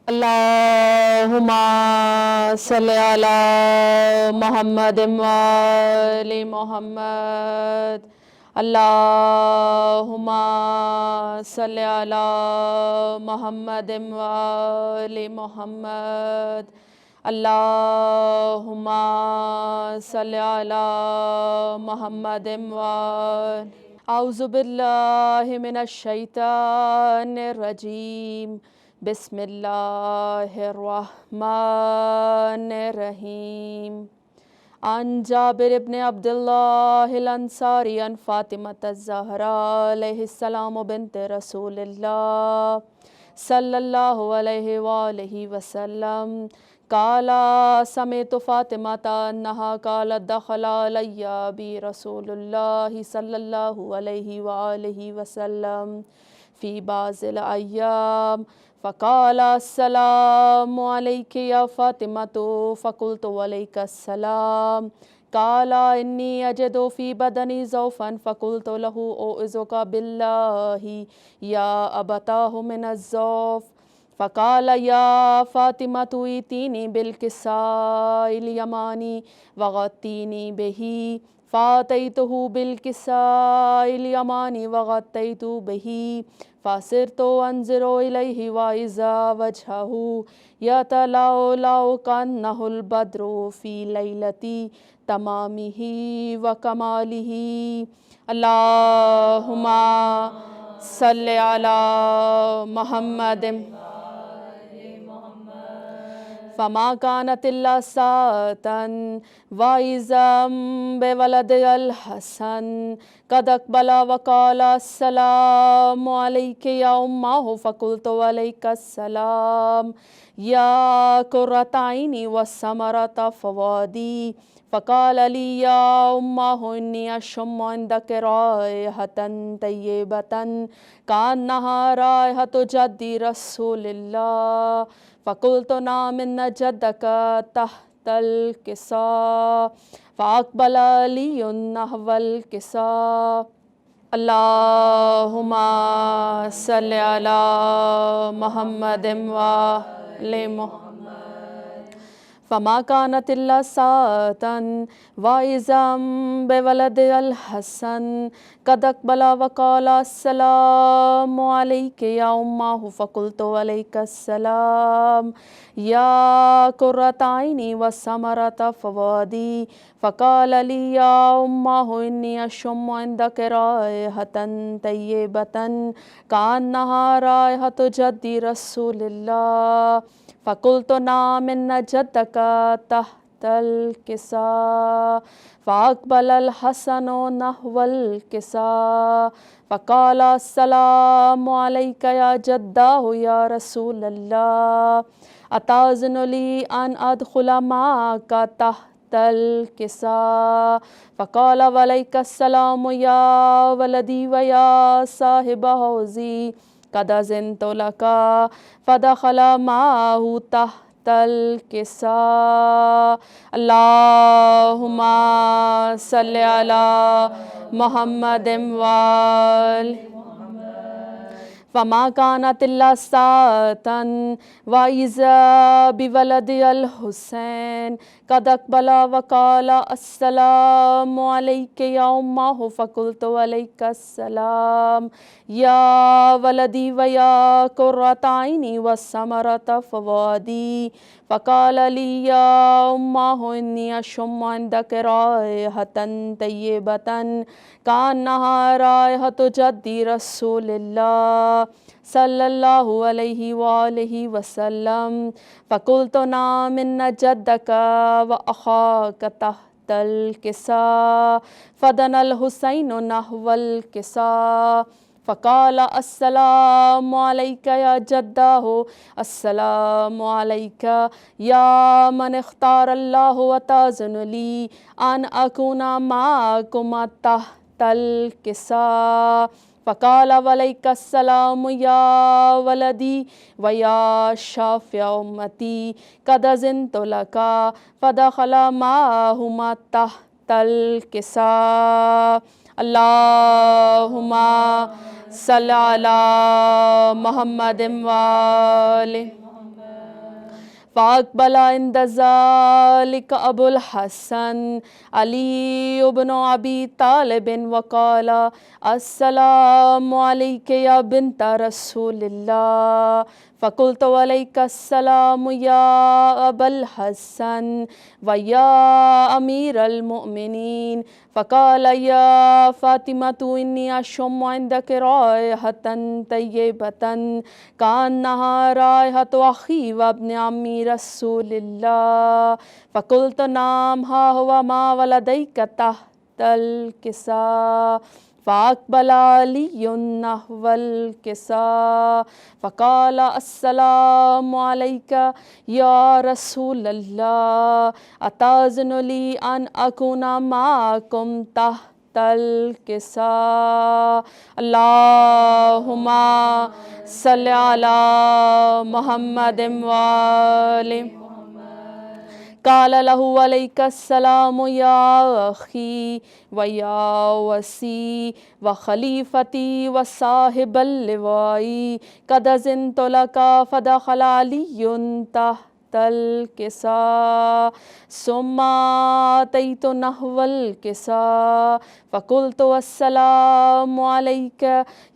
اللہم صلی علی محمد وآل محمد اللہم صلی علی محمد وآل محمد اللہم صلی علی محمد وآل اعوذ باللہ من الشیطان الرجیم بسم اللہ الرحمن الرحیم عن جابر بن عبداللہ الانصاری عن فاطمة الزہراء علیہ السلام بنت رسول اللہ صلی اللہ علیہ وآلہ وسلم قال سمعت فاطمة انہا قالت دخل علی بی رسول اللہ صلی اللہ علیہ وآلہ وسلم فی بعض الایام فقال السلام علیک یا فاطمۃ فقلت وعلیک السلام قال انی اجد فی بدنی ضعفا فقلت له اعوذک باللہ یا ابتاہ من الضعف فقال یا فاطمۃ ایتینی بالکساء الیمانی وغطینی بہ فاتیتہ بالکساء الیمانی وغطیت بہ فصرت انظر الیہ واذا وجہہ یتلألأ کأنہ البدر فی لیلۃ تمامہ وکمالہ اللہم صلی علی محمد فما كانت إلا ساعة وإذا بولد الحسن قد أقبل وقال السلام عليك يا أمه فقلت وعليك السلام يا قرة عيني والثمرة فؤادي فقال لي يا أمه إني أشم عندك رائحة طيبة كأنها رائحة جد رسول الله فقلت نعم إن جدك تحت الكساء فأقبل علي نحو الكساء اللهم صل على محمد وآل محمد فما كانت إلا ساعة وإذا بولد الحسن قد أقبل وقال السلام عليك يا أمه فقلت وعليك السلام يا قرة عيني والثمرة فؤادي فقال لي يا أمه إني أشم عندك رائحة طيبة كأنها رائحة جد رسول الله فقلت نعم إن جدك تحت الكساء فأقبل الحسن نحو الكساء فقال السلام عليك يا جداه يا رسول الله أتأذن لي أن أدخل معك تحت الكساء فقال وعليك السلام يا ولدي ويا صاحب حوزي قد أذنت لك فدخل معه تحت الكساء اللهم صل على محمد وآل فما كانت إلا ساعة وإذا بولد الحسين قد أقبل وقال السلام عليك يا أمه فقلت وعليك السلام يا ولدي ويا قرة عيني والثمرة فؤادي فقال لي يا أمه إني أشم عندك رائحة طيبة كأنها رائحة جد رسول الله صلی اللہ علیہ وآلہ وسلم فقلت نعم إن جدك وأخاك تحت الكساء فدنا الحسين نحو الكساء فقال السلام عليك يا جداه السلام عليك يا من اختار الله وتأذن لي أن أكون معكما تحت الكساء فقال وعليك السلام يا ولدي ويا شافع أمتي قد أذنت لك فدخل معهما تحت الكساء اللهم صل على محمد وآل فأقبل عند ذلك أبو الحسن علي بن أبي طالب وقال السلام عليك يا بنت رسول الله. فقلت وعليك السلام يا أبا الحسن ويا أمير المؤمنين. فقال يا فاطمة إني أشم عندك رائحة طيبة كأنها رائحة أخي وابن عمي رسول الله. فقلت نعم ها هو ما ولديك تحت الكساء. فأقبل علي نحو الكساء فقال السلام عليك يا رسول الله أتأذن لي أن أكون معكم تحت الكساء. اللهم صل على محمد وآل. قال له عليك السلام يا أخي ويا وسي وخليفتي وصاحب اللواء قد أذنت لك. فدخل علي تحت الكساء ثم أتيت نحو الكساء فقلت السلام عليك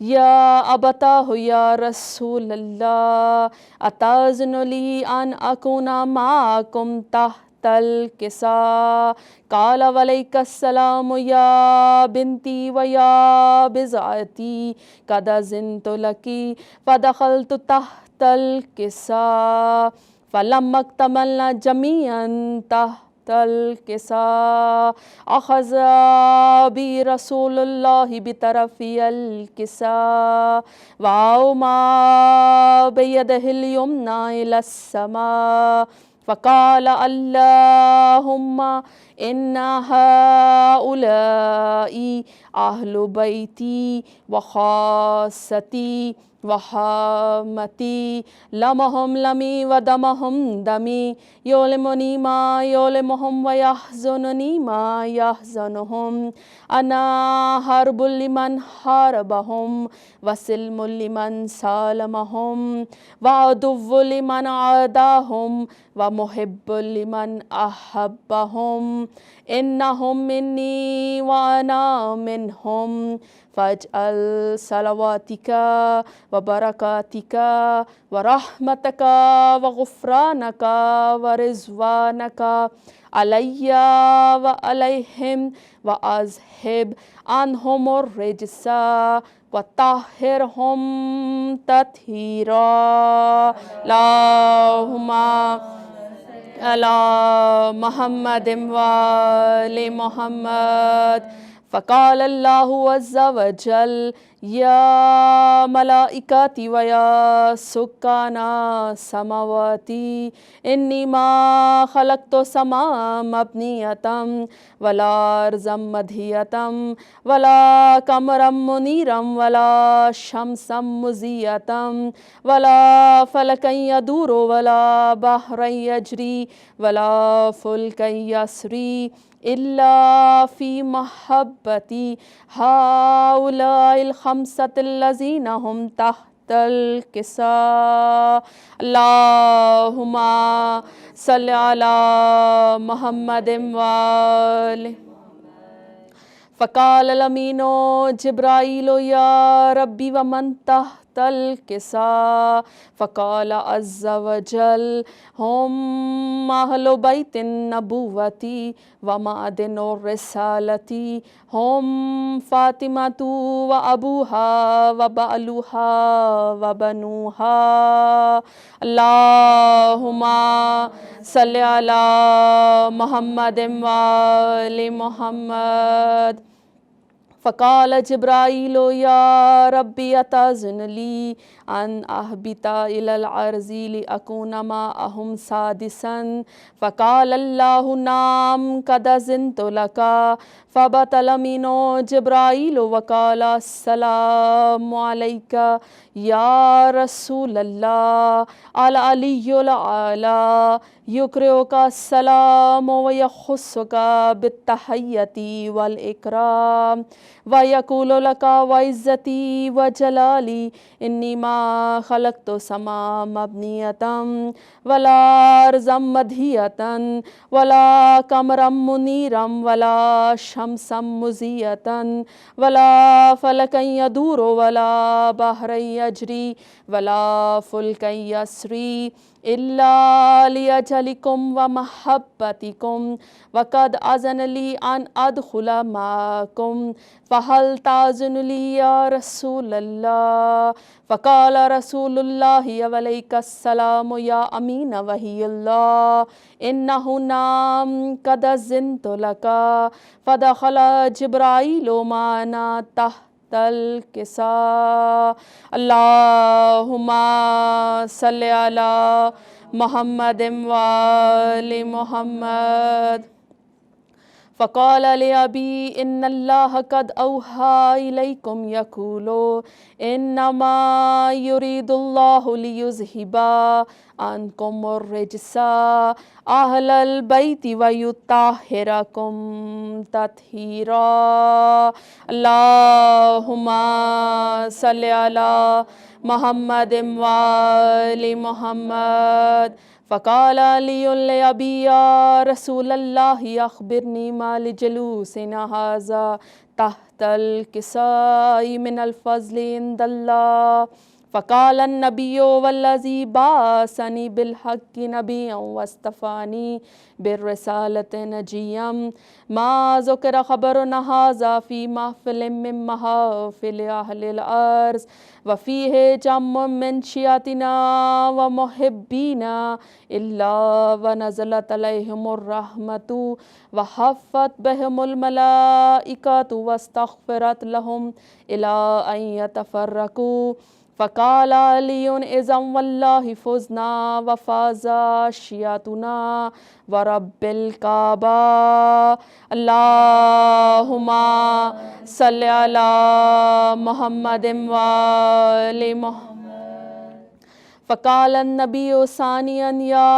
يا أبتاه يا رسول الله أتأذن لي أن أكون معكم تحت الكساء. قال وعليك السلام يا بنتي ويا بضعتي قد أذنت لك. فدخلت تحت الكساء فلما اكتملنا جميعا تحت الكساء أخذ بي رسول الله بطرفي الكساء وأومى بيده اليمنى إلى السماء فقال اللهم إن هؤلاء أهل بيتي وخاصتي وحامتي لمهم لمي ودمهم دمي يؤلمني ما يؤلمهم ويحزنني ما يحزنهم. أنا حرب لمن حاربهم وسلم لمن سالمهم وعدو لمن عاداهم ومحب لمن أحبهم. إنهم مني وأنا منهم. فاجعل صلواتك وبركاتك ورحمتك وغفرانك ورضوانك علي وعليهم وأذهب عنهم الرجس وطهرهم تطهيرا. اللهم على محمد وآل محمد. فقال الله عز وجل يا ملائكتي ويا سكان سماواتي إني ما خلقت سماء مبنية ولا أرضا مدهية ولا قمرا منيرا ولا شمسا مزية ولا فلكا يدور ولا بحرا يجري ولا فلكا يسري إلا في محبتي هؤلاء الخمسة الذين هم تحت الكساء. اللهم صل على محمد وآله. فقال الأمين جبرائيل يا ربي ومن تحت الكساء. فقال عز وجل هم أهل بيت النبوة ومعدن الرسالة هم فاطمة وأبوها وبعلها وبنوها. اللهم صل على محمد وآل محمد. فقال جبرائيل يا ربي أتأذن لي أن أهبط إلى الأرض لأكون معهم سادسا. فقال الله نعم قد أذنت لك. فهبط الأمين جبرائيل وقال السلام عليك يا رسول الله العلي الأعلى يقرئك السلام ويخصك بالتحية والإكرام. وَيَقُولُ لَكَ وَعِزَّتِي وَجَلَالِي إِنِّي مَا خَلَقْتُ السَّمَاءَ مَبْنِيَّةً وَلَا أَرْضًا مَدْحِيَّةً وَلَا قَمَرًا مُنِيرًا وَلَا شَمْسًا مُضِيَّةً وَلَا فَلَكًا يَدُورُ وَلَا بَحْرًا يَجْرِي وَلَا فُلْكًا يَسْرِي إِلَّا لِأَجَلِكُمْ وَمَحَبَّتِكُمْ وَقَدْ أَذَنَ لِي أَنْ أَدْخُلَ مَعَكُمْ فَهَلْ تَأْذَنُ لِي يَا رَسُولَ اللَّهِ فَقَالَ رَسُولُ اللَّهِ وَعَلَيْكَ السَّلَامُ يَا أَمِينَ وَحِيَّ اللَّهِ إِنَّهُ نَامَ قَدْ أَذِنْتُ لَكَ فَدَخَلَ جِبْرَائِيلُ مَعَنَا تحت الکساء اللہم صلی علی محمد وآل محمد فقال لأبي إن الله قد أوحى إليكم يقول إنما يريد الله ليذهب عنكم الرجس أهل البيت ويطهركم تطهيرا اللهم صل على محمد وآل محمد فقال علي لأبي يا رسول الله أخبرني ما لجلوسنا هذا تحت الكساء من الفضل عند الله فقال النبي والذي بعثني بالحق نبيا واصطفاني بالرسالة نجيا ما ذكر خبرنا هذا في محفل من محافل أهل الأرض وفيه جم من شيعتنا ومحبينا إلا ونزلت عليهم الرحمة وحفت بهم الملائكة واستغفرت لهم إلى أن يتفرقوا فقال علي إذا والله فزنا وفاز شيعتنا ورب الكعبة اللهم صل على محمد وآل محمد فقال النبي ثانيا يا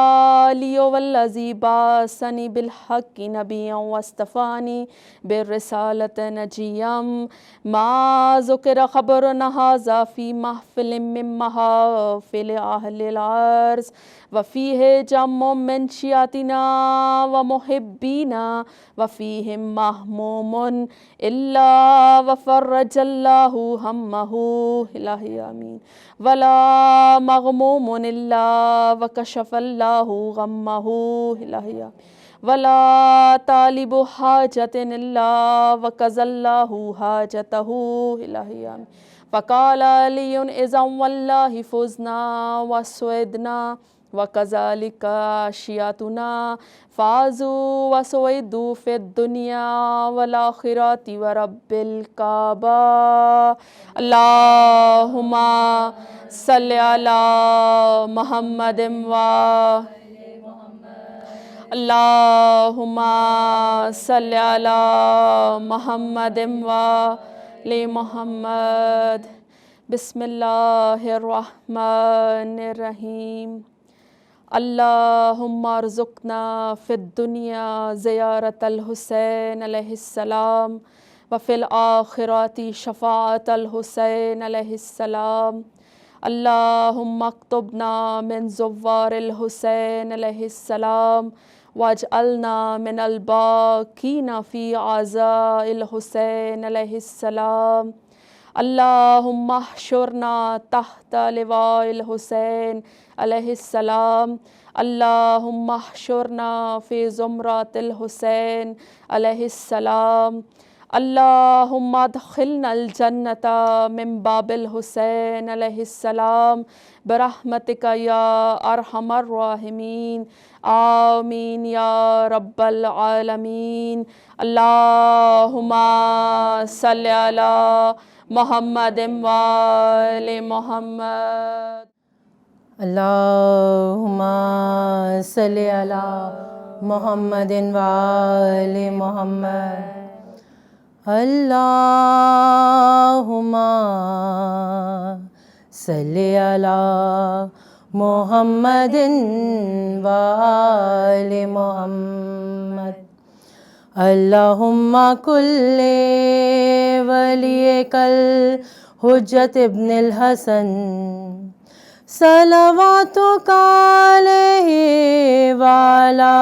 علي والذي بعثني بالحق نبيا واصطفاني بالرسالة نجيا ما ذكر خبرنا هذا في محفل من محافل أهل الأرض وفيه جم من شيعتنا ومحبينا وفيهم مهموم إلا وفرج الله همه إلهي آمين ولا مغموم إلا وكشف الله غمه إلهي آمين ولا طالب حاجة إلا وقضى الله حاجته إلهي آمين فقال علي إذا والله فزنا وسعدنا وكذلك شيعتنا فازوا وسعدوا في الدنيا والآخرة ورب الكعبة اللهم صل على محمد اللهم صل على محمد وآل محمد بسم الله الرحمن الرحيم اللهم ارزقنا في الدنيا زيارة الحسين عليه السلام وفي الآخرة شفاعة الحسين عليه السلام اللهم اكتبنا من زوار الحسين عليه السلام واجعلنا من الباقين في عزاء الحسين عليه السلام اللهم احشرنا تحت لواء الحسين عليه السلام اللهم احشرنا في زمرة الحسين عليه السلام اللهم ادخلنا الجنة من باب الحسين عليه السلام برحمتك يا أرحم الراحمين آمين يا رب العالمين اللهم صل على محمد وآل محمد اللهم صل على محمد وآل محمد اللهم صل على محمد وآل محمد اللهم كل علی کل حجت ابن الحسن صلواتک علیہ وعلی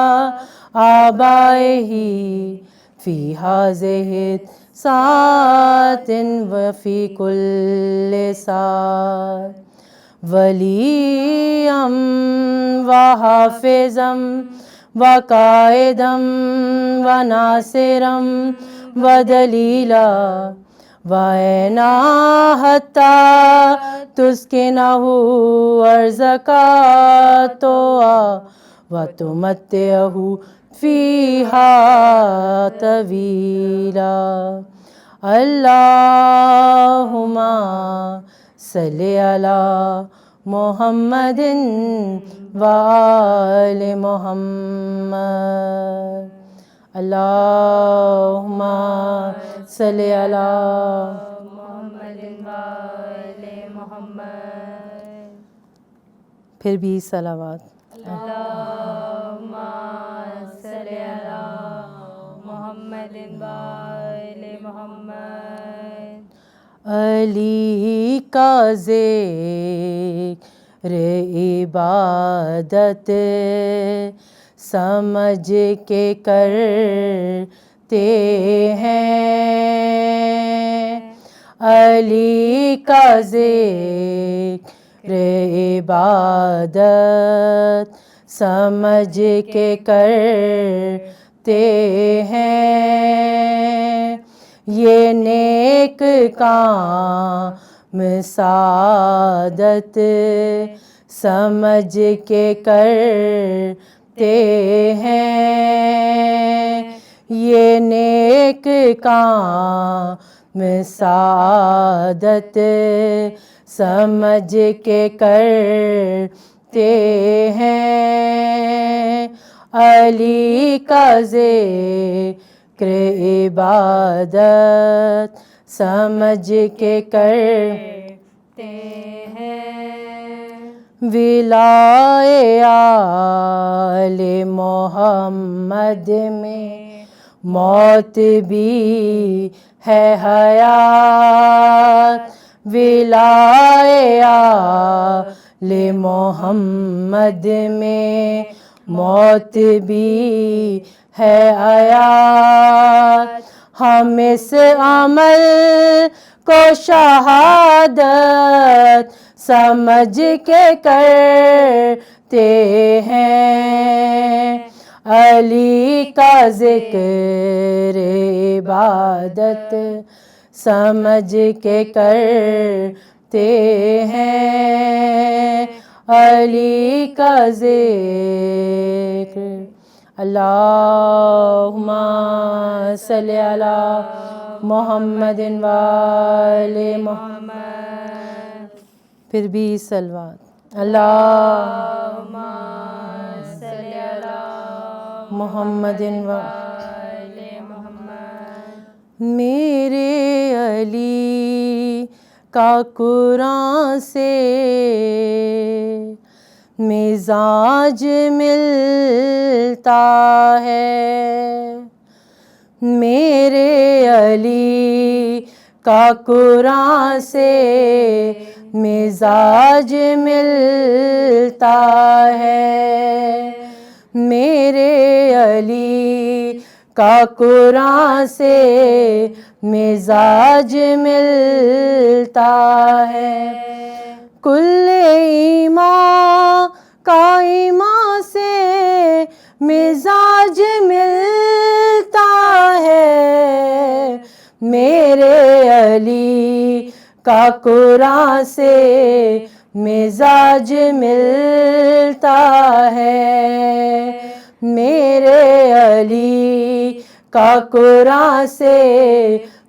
آبائہ فی ہذہ ساعۃ وفی کل ساعۃ ولیم وحافظم وقائدم وناصرم ودلیلا وعینا حتی تسکنہ ارضک طوعا وتمتعہ فیہا طویلا اللہم صلی علی محمد وآل محمد اللہم صلی علی محمد وآل محمد. پھر بھی صلوات. اللہم صلی علی محمد وآل محمد. علی کا ذکر عبادت سمجھ کے کرتے ہیں. علی کا ذکر عبادت سمجھ کے کرتے ہیں. یہ نیک کام سعادت سمجھ کے کرتے ہیں. یہ نیک کام سعادت سمجھ کے کرتے ہیں. علی کا ذکر عبادت سمجھ کے کرتے ہیں. ولائے آل محمد میں موت بھی ہے حیات. ولائے آل محمد میں موت بھی ہے حیات. ہم اس عمل کو شہادت سمجھ کے کرتے ہیں. علی کا ذکر عبادت سمجھ کے کرتے ہیں. علی کا ذکر. اللہم صلی علی محمد وآل محمد. پھر بھی صلوات. اللہم صلی علی محمد وآل محمد. میرے علی کا قرآن سے مزاج ملتا ہے. میرے علی کا قرآن سے مزاج ملتا ہے. میرے علی کا قرآن سے مزاج ملتا ہے. کل ایمان کا ایمان سے مزاج ملتا ہے. میرے علی کا قرآن سے مزاج ملتا ہے. میرے علی کا قرآن سے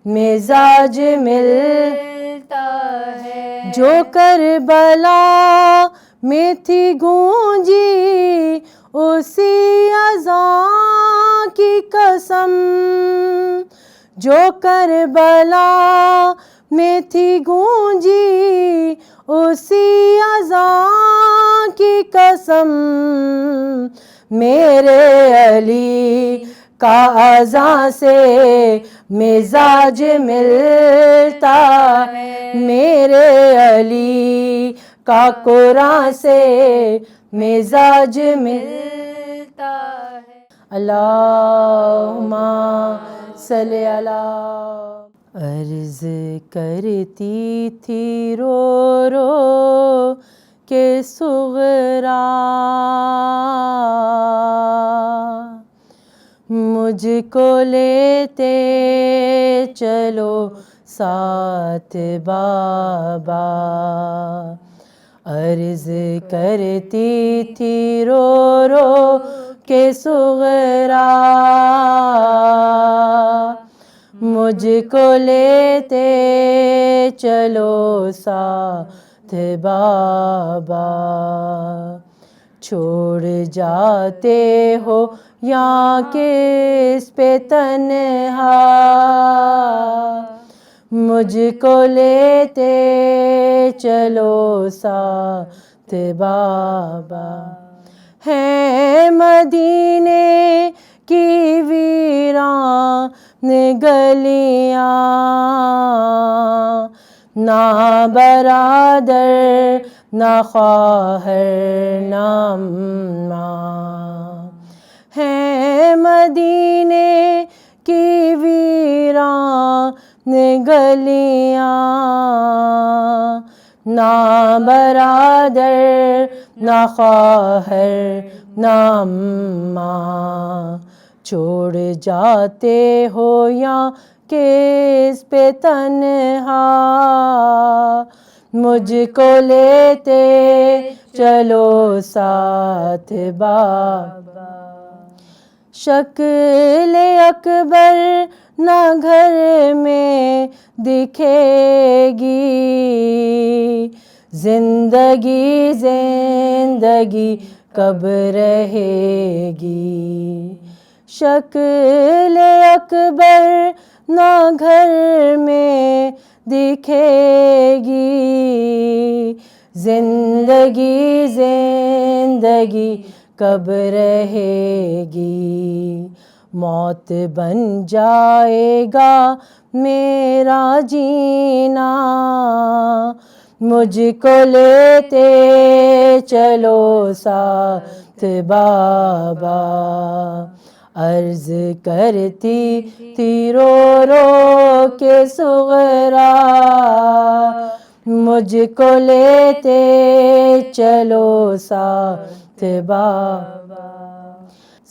مزاج ملتا ہے. جو کربلا میں تھی گونجی اسی اذان کی قسم. جو کربلا میں تھی گونجی اسی اذان کی قسم. میرے علی کا اذان سے مزاج مل ملتا ہے، میرے علی کا قرآن سے مزاج ملتا ہے۔ اللہم صلی علی۔ عرض کرتی تھی رو رو کہ صغرا مجھ کو لیتے چلو ساتھ بابا، عرض کرتی تھی رو رو کہ صغرا مجھ کو لیتے چلو ساتھ بابا، چھوڑ جاتے ہو یہاں کس پہ تنہا، مجھ کو لیتے چلو ساتھ بابا، ہے مدینے کی ویران گلیاں، نہ برادر نہ خواہر نہ اماں، ہے مدینے کی ویران گلیاں، نہ برادر نہ خواہر نہ اماں، چھوڑ جاتے ہو یہاں کس پہ تنہا، مجھ کو لیتے چلو ساتھ بابا، شکل اکبر نہ گھر میں دکھے گی، زندگی زندگی کب رہے گی، شکل اکبر نہ گھر میں دکھے گی، زندگی زندگی کب رہے گی، موت بن جائے گا میرا جینا، مجھ کو لیتے چلو ساتھ بابا، عرض کرتی تھی رو رو کہ صغرا مجھ کو لیتے چلو ساتھ بابا۔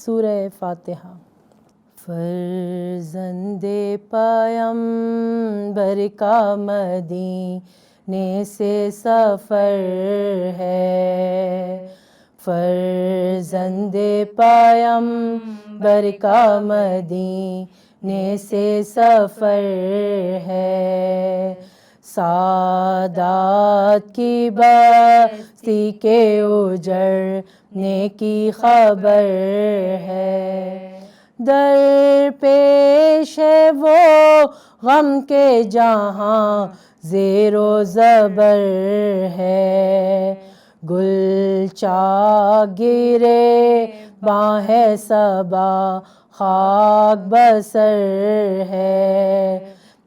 سورہ فاتحہ۔ فرزند پیغمبر کا مدینے سے سفر ہے، فرزند پیغمبر کا مدینے سے سفر ہے، سادات کی بستی کے اجڑنے کی خبر ہے، در پیش ہے وہ غم کے جہاں زیر و زبر ہے، گل چاک گرے باہیں صبا خاک بسر ہے،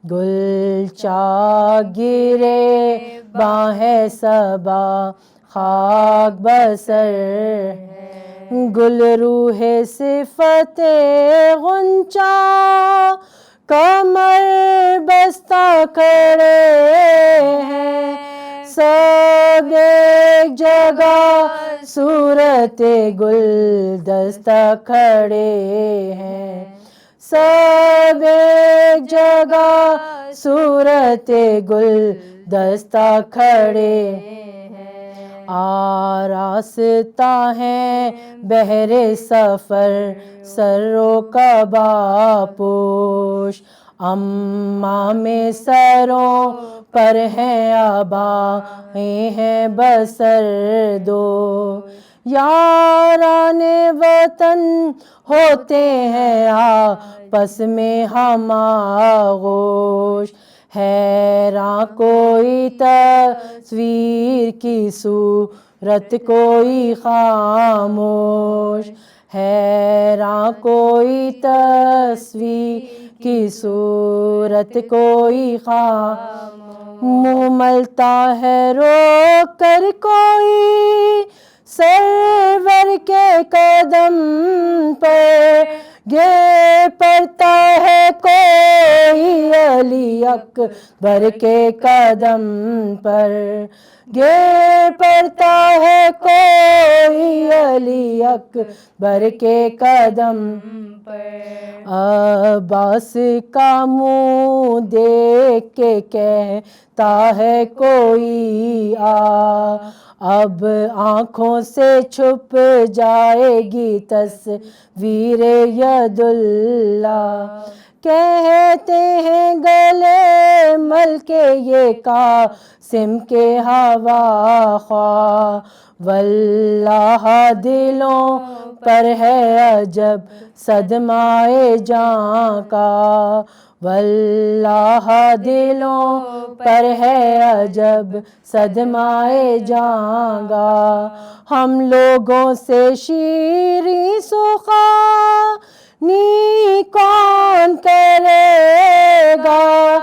گل چاک گرے باہیں صبا خاک بسر ہے، گل روح صفت غنچہ کمر بستہ کھڑے ہیں، سب ایک جگہ صورت گل دستہ کھڑے ہیں، سب ایک جگہ صورت گل دستہ کھڑے ہیں، آراستہ ہیں بہر سفر سرو کبا پوش، امام سروں پر ہیں عبائیں ہیں بسر دو، یاران وطن ہوتے ہیں آپس میں ہم آغوش، حیراں کوئی تصویر کی صورت کوئی خاموش، حیراں کوئی تصویر کی صورت کوئی خام منہ ملتا ہے رو کر کوئی سرور کے قدم پر گر پڑتا ہے کوئی علی اکبر کے قدم پر گر پڑتا ہے کوئی علی اکبر کے قدم پر عباس کا منہ دیکھ کے کہتا ہے کوئی اب آنکھوں سے چھپ جائے گی تصویر یداللہ کہتے ہیں گلے مل کے یہ قاسم کے ہوا خواہ واللہ دلوں پر ہے عجب صدمہ جاں کا واللہ دلوں پر ہے عجب صدمہ جاں کا ہم لوگوں سے شیریں سخنی کون کرے گا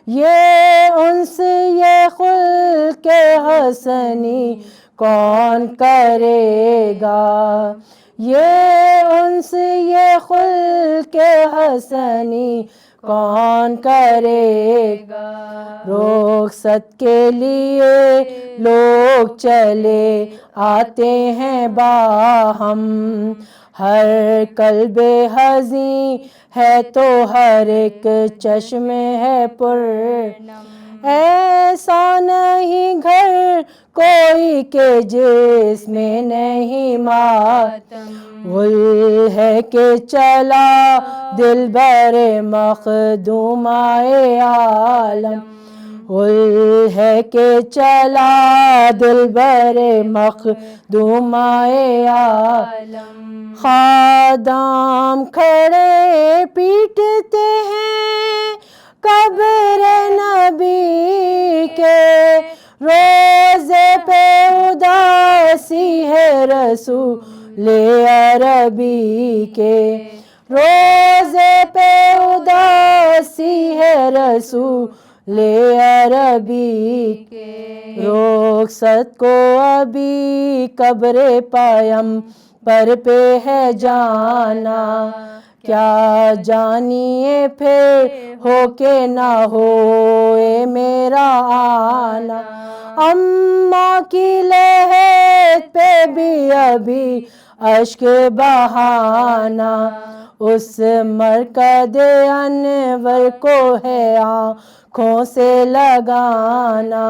یہ انس یہ خلق حسنی کون کرے گا یہ انس یہ خلق حسنی کون کرے گا رخصت کے لیے لوگ چلے آتے ہیں باہم ہر قلب حزین ہے تو ہر ایک چشم ہے پرنم ایسا نہیں گھر کوئی کہ جس میں نہیں ماتم غل ہے کہ چلا دل بر مخدوم عالم غل ہے کہ چلا دل بر مخدوم عالم خادم کھڑے پیٹتے ہیں قبر نبی کے روزے پہ اداسی ہے رسول عربی کے روزے پہ اداسی ہے رسول عربی کے رخصت کو ابھی قبر پیم پر پہ ہے جانا کیا جانیے پھر ہو کہ نہ ہوئے میرا آنا اماں کی لحد پہ بھی ابھی اشک بہانا اس مرکز انور کو ہے آنکھوں سے لگانا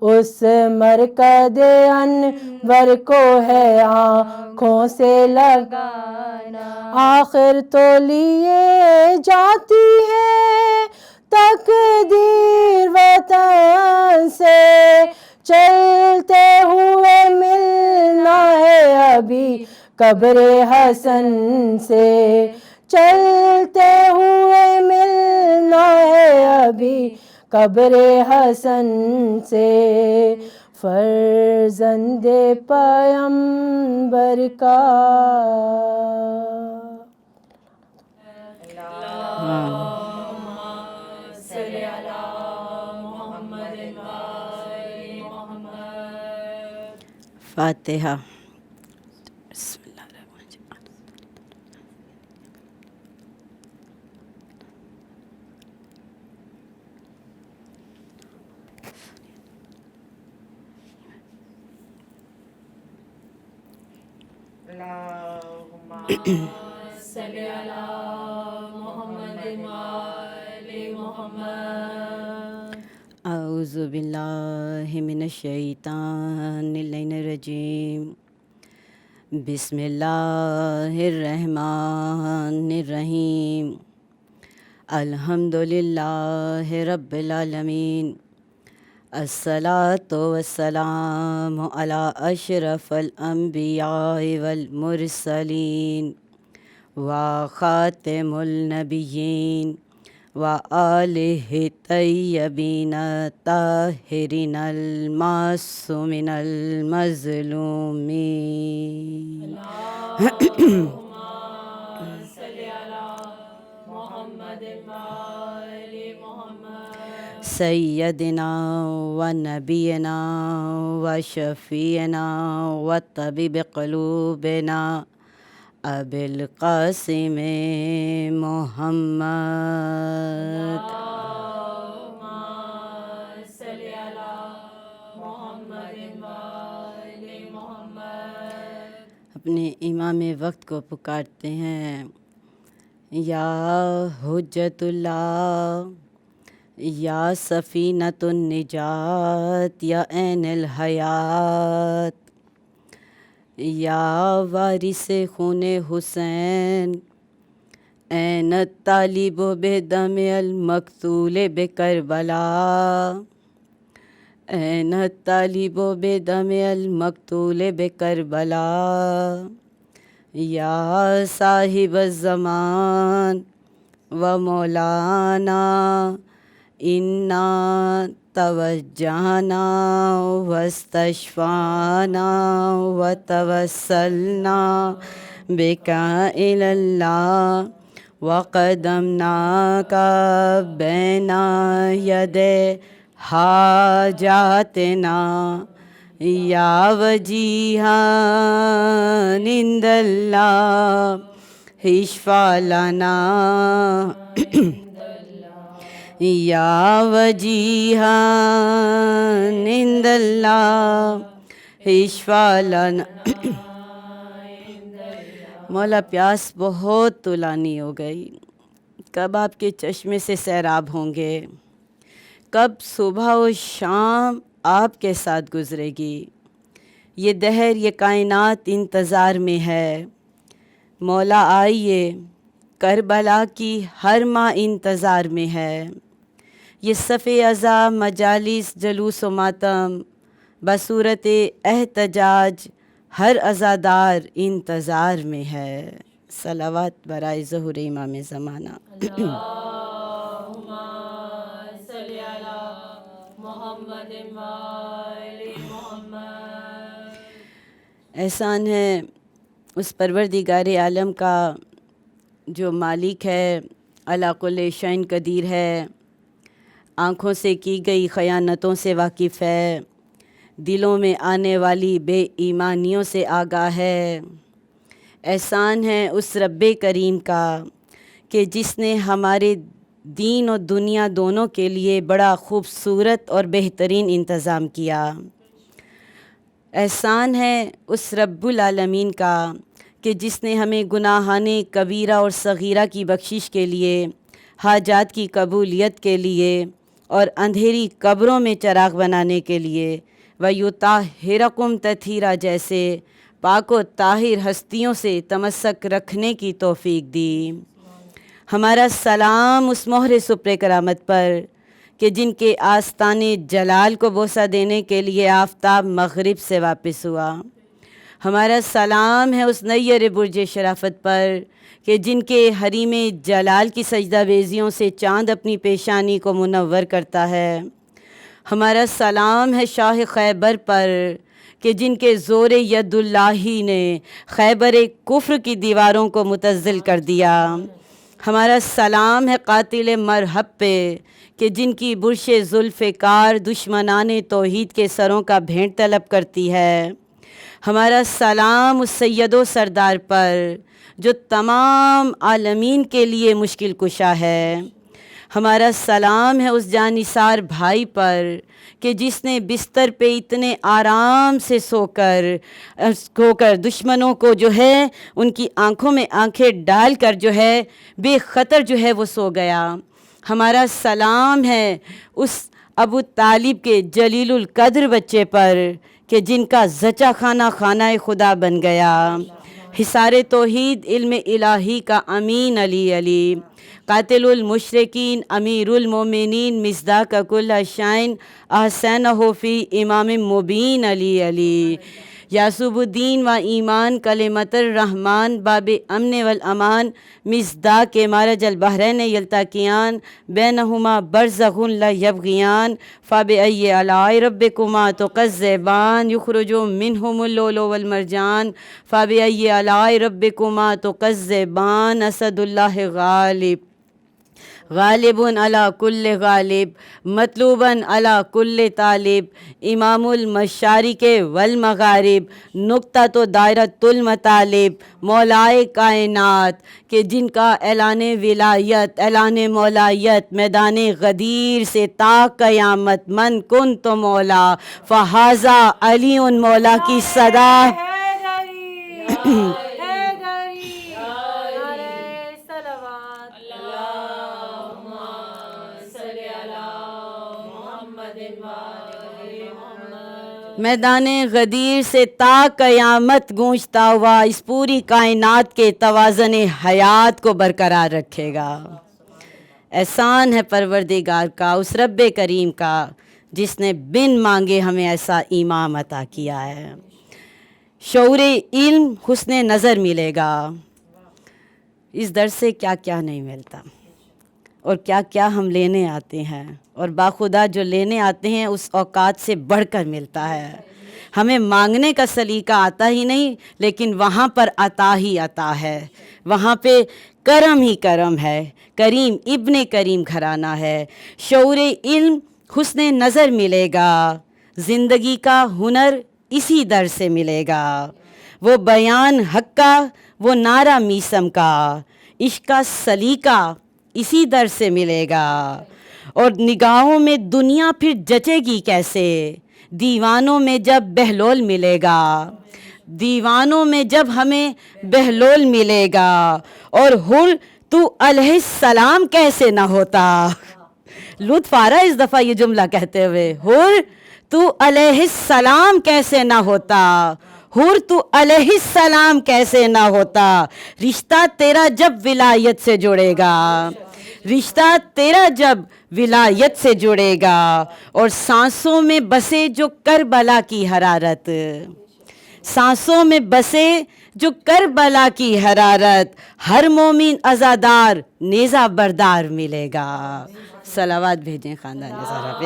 اس مرکز انور کو ہے آنکھوں سے لگانا آخر تو لیے جاتی ہے تقدیر وطن سے چلتے ہوئے ملنا ہے ابھی قبر حسن سے چلتے ہوئے ملنا ہے ابھی قبر حسن سے فرزند پیمبر کا فاتحہ بسم اللہ الرحمن الرحیم صلی علی محمد وآل محمد اعوذ باللہ من الشیطان اللعین الرجیم بسم اللہ الرحمن الرحیم الحمدللہ رب العالمین الصلاۃ والسلام علی اشرف الانبیاء والمرسلین وخاتم النبیین وآلہ الطیبین الطاہرین المعصومین المظلومین اللہم صلی علی محمد سیدنا و نبینا و شفیعنا و طبیب قلوبنا ابی القاسم محمد. اپنے امام وقت کو پکارتے ہیں. یا حجت اللہ، یا سفینۃ النجات، یا عین الحیات، یا وارث خون حسین، این الطالب بدم المقتول بکربلا، این الطالب بدم المقتول بکربلا، یا صاحب الزمان و مولانا انا توجہنا واستشفانا وتوسلنا بک الی اللہ وقدمناک بین یدی حاجاتنا یا وجیہان عند اللہ اشفع لنا یا وجیہان عند اللہ اشفع لنا. مولا پیاس بہت طولانی ہو گئی. کب آپ کے چشمے سے سیراب ہوں گے؟ کب صبح و شام آپ کے ساتھ گزرے گی؟ یہ دہر، یہ کائنات انتظار میں ہے. مولا آئیے، کربلا کی ہر ماں انتظار میں ہے. یہ صف عزا مجالس جلوس و ماتم بصورت احتجاج ہر عزادار انتظار میں ہے. صلوات برائے ظہور امام زمانہ. احسان ہے اس پروردگار عالم کا جو مالک ہے، علی کل شیء قدیر ہے، آنکھوں سے کی گئی خیانتوں سے واقف ہے، دلوں میں آنے والی بے ایمانیوں سے آگاہ ہے. احسان ہے اس رب کریم کا کہ جس نے ہمارے دین و دنیا دونوں کے لیے بڑا خوبصورت اور بہترین انتظام کیا. احسان ہے اس رب العالمین کا کہ جس نے ہمیں گناہان کبیرہ اور صغیرہ کی بخشش کے لیے، حاجات کی قبولیت کے لیے اور اندھیری قبروں میں چراغ بنانے کے لیے وَيُطَهِّرَكُمْ تَطْهِيرًا جیسے پاک و طاہر ہستیوں سے تمسک رکھنے کی توفیق دی. ہمارا سلام اس مہر سپر کرامت پر کہ جن کے آستان جلال کو بوسہ دینے کے لیے آفتاب مغرب سے واپس ہوا. ہمارا سلام ہے اس نیر برج شرافت پر کہ جن کے حریم جلال کی سجدہ بیزیوں سے چاند اپنی پیشانی کو منور کرتا ہے. ہمارا سلام ہے شاہ خیبر پر کہ جن کے زور ید اللہ نے خیبر کفر کی دیواروں کو متزل کر دیا. ہمارا سلام ہے قاتل مرحب پہ کہ جن کی برش زلف کار دشمنان توحید کے سروں کا بھینٹ طلب کرتی ہے. ہمارا سلام اس سید و سردار پر جو تمام عالمین کے لیے مشکل کشا ہے. ہمارا سلام ہے اس جانثار بھائی پر کہ جس نے بستر پہ اتنے آرام سے سو کر دشمنوں کو جو ہے ان کی آنکھوں میں آنکھیں ڈال کر جو ہے بے خطر جو ہے وہ سو گیا. ہمارا سلام ہے اس ابو طالب کے جلیل القدر بچے پر کہ جن کا زچہ خانہ خانہ خدا بن گیا. حصار توحید علم الہی کا امین علی علی، قاتل المشرکین امیر المومنین مصداق کل شائن احسنہ فی امام مبین علی علی. یاسوب الدین و ایمان کلمت الرحمن باب امن والامان مصداق مرج البحرین یلتقیان بینہما برزخ لا یبغیان فبأی آلاء ربکما تکذبان یخرج منہم اللؤلؤ والمرجان فبأی آلاء ربکما تکذبان اسد اللہ غالب. غالبٌ علی کل غالب مطلوباً علی کل طالب امام المشارق والمغارب نقطۃ و دائرۃ المطالب مولائے کائنات کہ جن کا اعلان ولایت اعلان مولایت میدان غدیر سے تا قیامت من کن تو مولا فہذا علی مولا کی صدا میدان غدیر سے تا قیامت گونجتا ہوا اس پوری کائنات کے توازن حیات کو برقرار رکھے گا۔ احسان ہے پروردگار کا اس رب کریم کا جس نے بن مانگے ہمیں ایسا ایمان عطا کیا ہے۔ شعور علم حسن نظر ملے گا۔ اس در سے کیا کیا نہیں ملتا اور کیا کیا ہم لینے آتے ہیں، اور باخدا جو لینے آتے ہیں اس اوقات سے بڑھ کر ملتا ہے۔ ہمیں مانگنے کا سلیقہ آتا ہی نہیں، لیکن وہاں پر عطا ہی عطا ہے، وہاں پہ کرم ہی کرم ہے، کریم ابن کریم گھرانہ ہے۔ شعور علم حسن نظر ملے گا، زندگی کا ہنر اسی در سے ملے گا، وہ بیان حق کا وہ نعرہ میسم کا، عشق کا سلیقہ اسی در سے ملے گا۔ اور نگاہوں میں دنیا پھر جچے گی کیسے، دیوانوں میں جب بہلول ملے گا، دیوانوں میں جب ہمیں بہلول ملے گا، اور حر تو علیہ السلام کیسے نہ ہوتا۔ لطف آ رہا ہے اس دفعہ یہ جملہ کہتے ہوئے، حر تو علیہ السلام کیسے نہ ہوتا، حر تو علیہ السلام کیسے نہ ہوتا۔ رشتہ تیرا جب ولایت سے جڑے گا، رشتہ تیرا جب ولایت سے جڑے گا، اور سانسوں میں بسے جو کربلا کی حرارت، سانسوں میں بسے جو کربلا کی حرارت، ہر مومن عزادار نیزہ بردار ملے گا۔ صلوات بھیجیں خاندان زہرا پہ۔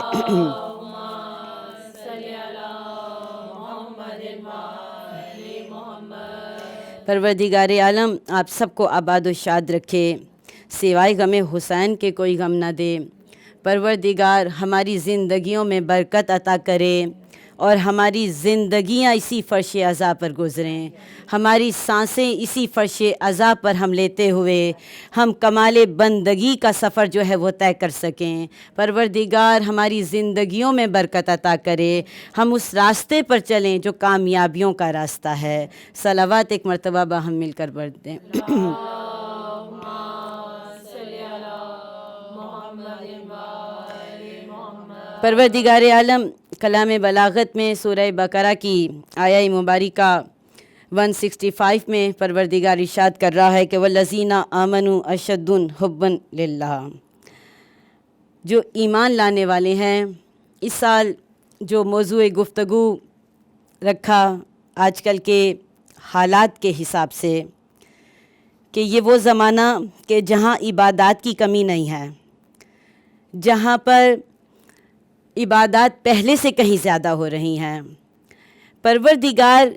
پروردگار عالم آپ سب کو آباد و شاد رکھے، سوائے غم حسین کے کوئی غم نہ دے۔ پروردگار ہماری زندگیوں میں برکت عطا کرے اور ہماری زندگیاں اسی فرش عزا پر گزریں، ہماری سانسیں اسی فرش عزا پر ہم لیتے ہوئے ہم کمال بندگی کا سفر جو ہے وہ طے کر سکیں۔ پروردگار ہماری زندگیوں میں برکت عطا کرے، ہم اس راستے پر چلیں جو کامیابیوں کا راستہ ہے۔ صلوات ایک مرتبہ باہم مل کر پڑھ دیں۔ پروردگار عالم کلام بلاغت میں سورہ بقرہ کی آیہ مبارکہ 165 میں پروردگار ارشاد کر رہا ہے کہ وَالَّذِينَ آمَنُوا أَشَدُّ حُبًّا لِلَّهِ، جو ایمان لانے والے ہیں۔ اس سال جو موضوع گفتگو رکھا آج کل کے حالات کے حساب سے کہ یہ وہ زمانہ کہ جہاں عبادات کی کمی نہیں ہے، جہاں پر عبادات پہلے سے کہیں زیادہ ہو رہی ہیں۔ پروردگار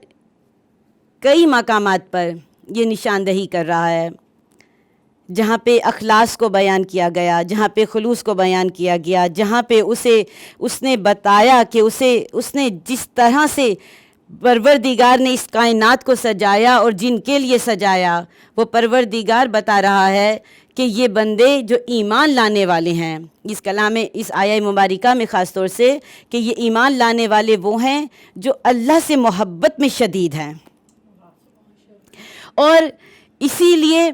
کئی مقامات پر یہ نشاندہی کر رہا ہے، جہاں پہ اخلاص کو بیان کیا گیا، جہاں پہ خلوص کو بیان کیا گیا، جہاں پہ اس نے بتایا کہ اس نے جس طرح سے پروردگار نے اس کائنات کو سجایا اور جن کے لیے سجایا، وہ پروردگار بتا رہا ہے کہ یہ بندے جو ایمان لانے والے ہیں، اس کلام اس آیہ مبارکہ میں خاص طور سے کہ یہ ایمان لانے والے وہ ہیں جو اللہ سے محبت میں شدید ہیں، اور اسی لیے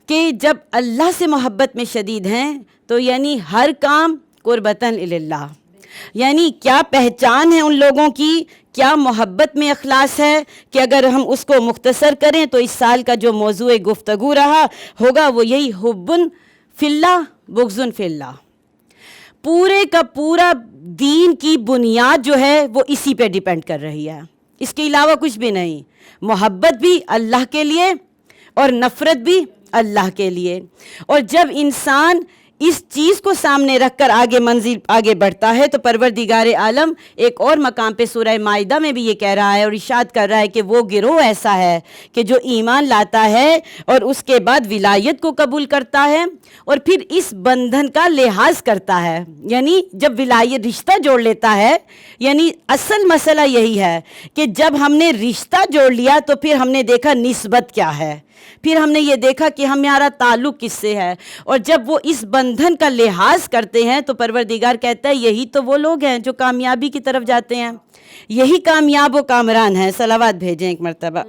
کہ جب اللہ سے محبت میں شدید ہیں تو یعنی ہر کام قربتاً اللہ، یعنی کیا پہچان ہے ان لوگوں کی، کیا محبت میں اخلاص ہے کہ اگر ہم اس کو مختصر کریں تو اس سال کا جو موضوع گفتگو رہا ہوگا وہ یہی حبٌ فی اللہ بغضٌ فی اللہ۔ پورے کا پورا دین کی بنیاد جو ہے وہ اسی پہ ڈیپینڈ کر رہی ہے، اس کے علاوہ کچھ بھی نہیں۔ محبت بھی اللہ کے لیے اور نفرت بھی اللہ کے لیے، اور جب انسان اس چیز کو سامنے رکھ کر منزل آگے بڑھتا ہے تو پروردگار عالم ایک اور مقام پہ سورہ مائدہ میں بھی یہ کہہ رہا ہے اور ارشاد کر رہا ہے کہ وہ گروہ ایسا ہے کہ جو ایمان لاتا ہے اور اس کے بعد ولایت کو قبول کرتا ہے اور پھر اس بندھن کا لحاظ کرتا ہے، یعنی جب ولایت رشتہ جوڑ لیتا ہے، یعنی اصل مسئلہ یہی ہے کہ جب ہم نے رشتہ جوڑ لیا تو پھر ہم نے دیکھا نسبت کیا ہے، پھر ہم نے یہ دیکھا کہ ہمارا تعلق کس سے ہے، اور جب وہ اس بندھن کا لحاظ کرتے ہیں تو پروردگار کہتا ہے یہی تو وہ لوگ ہیں جو کامیابی کی طرف جاتے ہیں، یہی کامیاب و کامران ہیں۔ صلوات بھیجیں ایک مرتبہ۔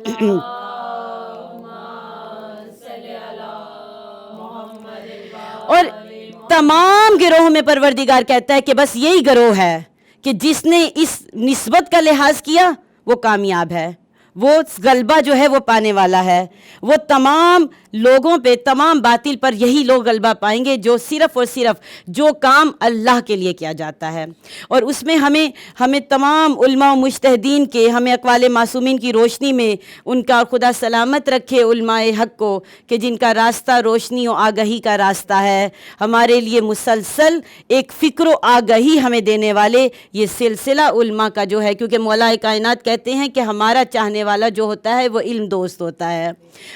اور تمام گروہوں میں پروردگار کہتا ہے کہ بس یہی گروہ ہے کہ جس نے اس نسبت کا لحاظ کیا وہ کامیاب ہے، وہ غلبہ جو ہے وہ پانے والا ہے۔ وہ تمام لوگوں پہ، تمام باطل پر یہی لوگ غلبہ پائیں گے جو صرف اور صرف جو کام اللہ کے لیے کیا جاتا ہے۔ اور اس میں ہمیں تمام علماء و مجتہدین کے، ہمیں اقوال معصومین کی روشنی میں ان کا خدا سلامت رکھے علماء حق کو کہ جن کا راستہ روشنی و آگہی کا راستہ ہے، ہمارے لیے مسلسل ایک فکر و آگہی ہمیں دینے والے یہ سلسلہ علماء کا جو ہے، کیونکہ مولا کائنات کہتے ہیں کہ ہمارا چاہنے والا جو ہوتا ہے وہ علم دوست ہوتا ہے،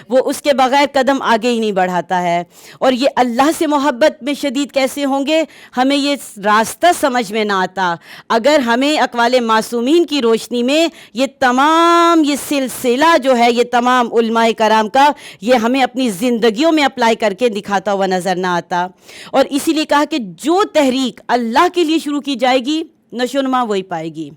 وہ اس کے بغیر قدم آگے ہی نہیں بڑھاتا ہے۔ اور یہ اللہ سے محبت میں شدید کیسے ہوں گے؟ ہمیں یہ راستہ سمجھ میں نہ آتا اگر ہمیں اقوال معصومین کی روشنی میں یہ تمام یہ سلسلہ جو ہے، یہ تمام علماء کرام کا، یہ ہمیں اپنی زندگیوں میں اپلائی کر کے دکھاتا ہوا نظر نہ آتا۔ اور اسی لیے کہا کہ جو تحریک اللہ کے لیے شروع کی جائے گی نشو و نما وہی پائے گی۔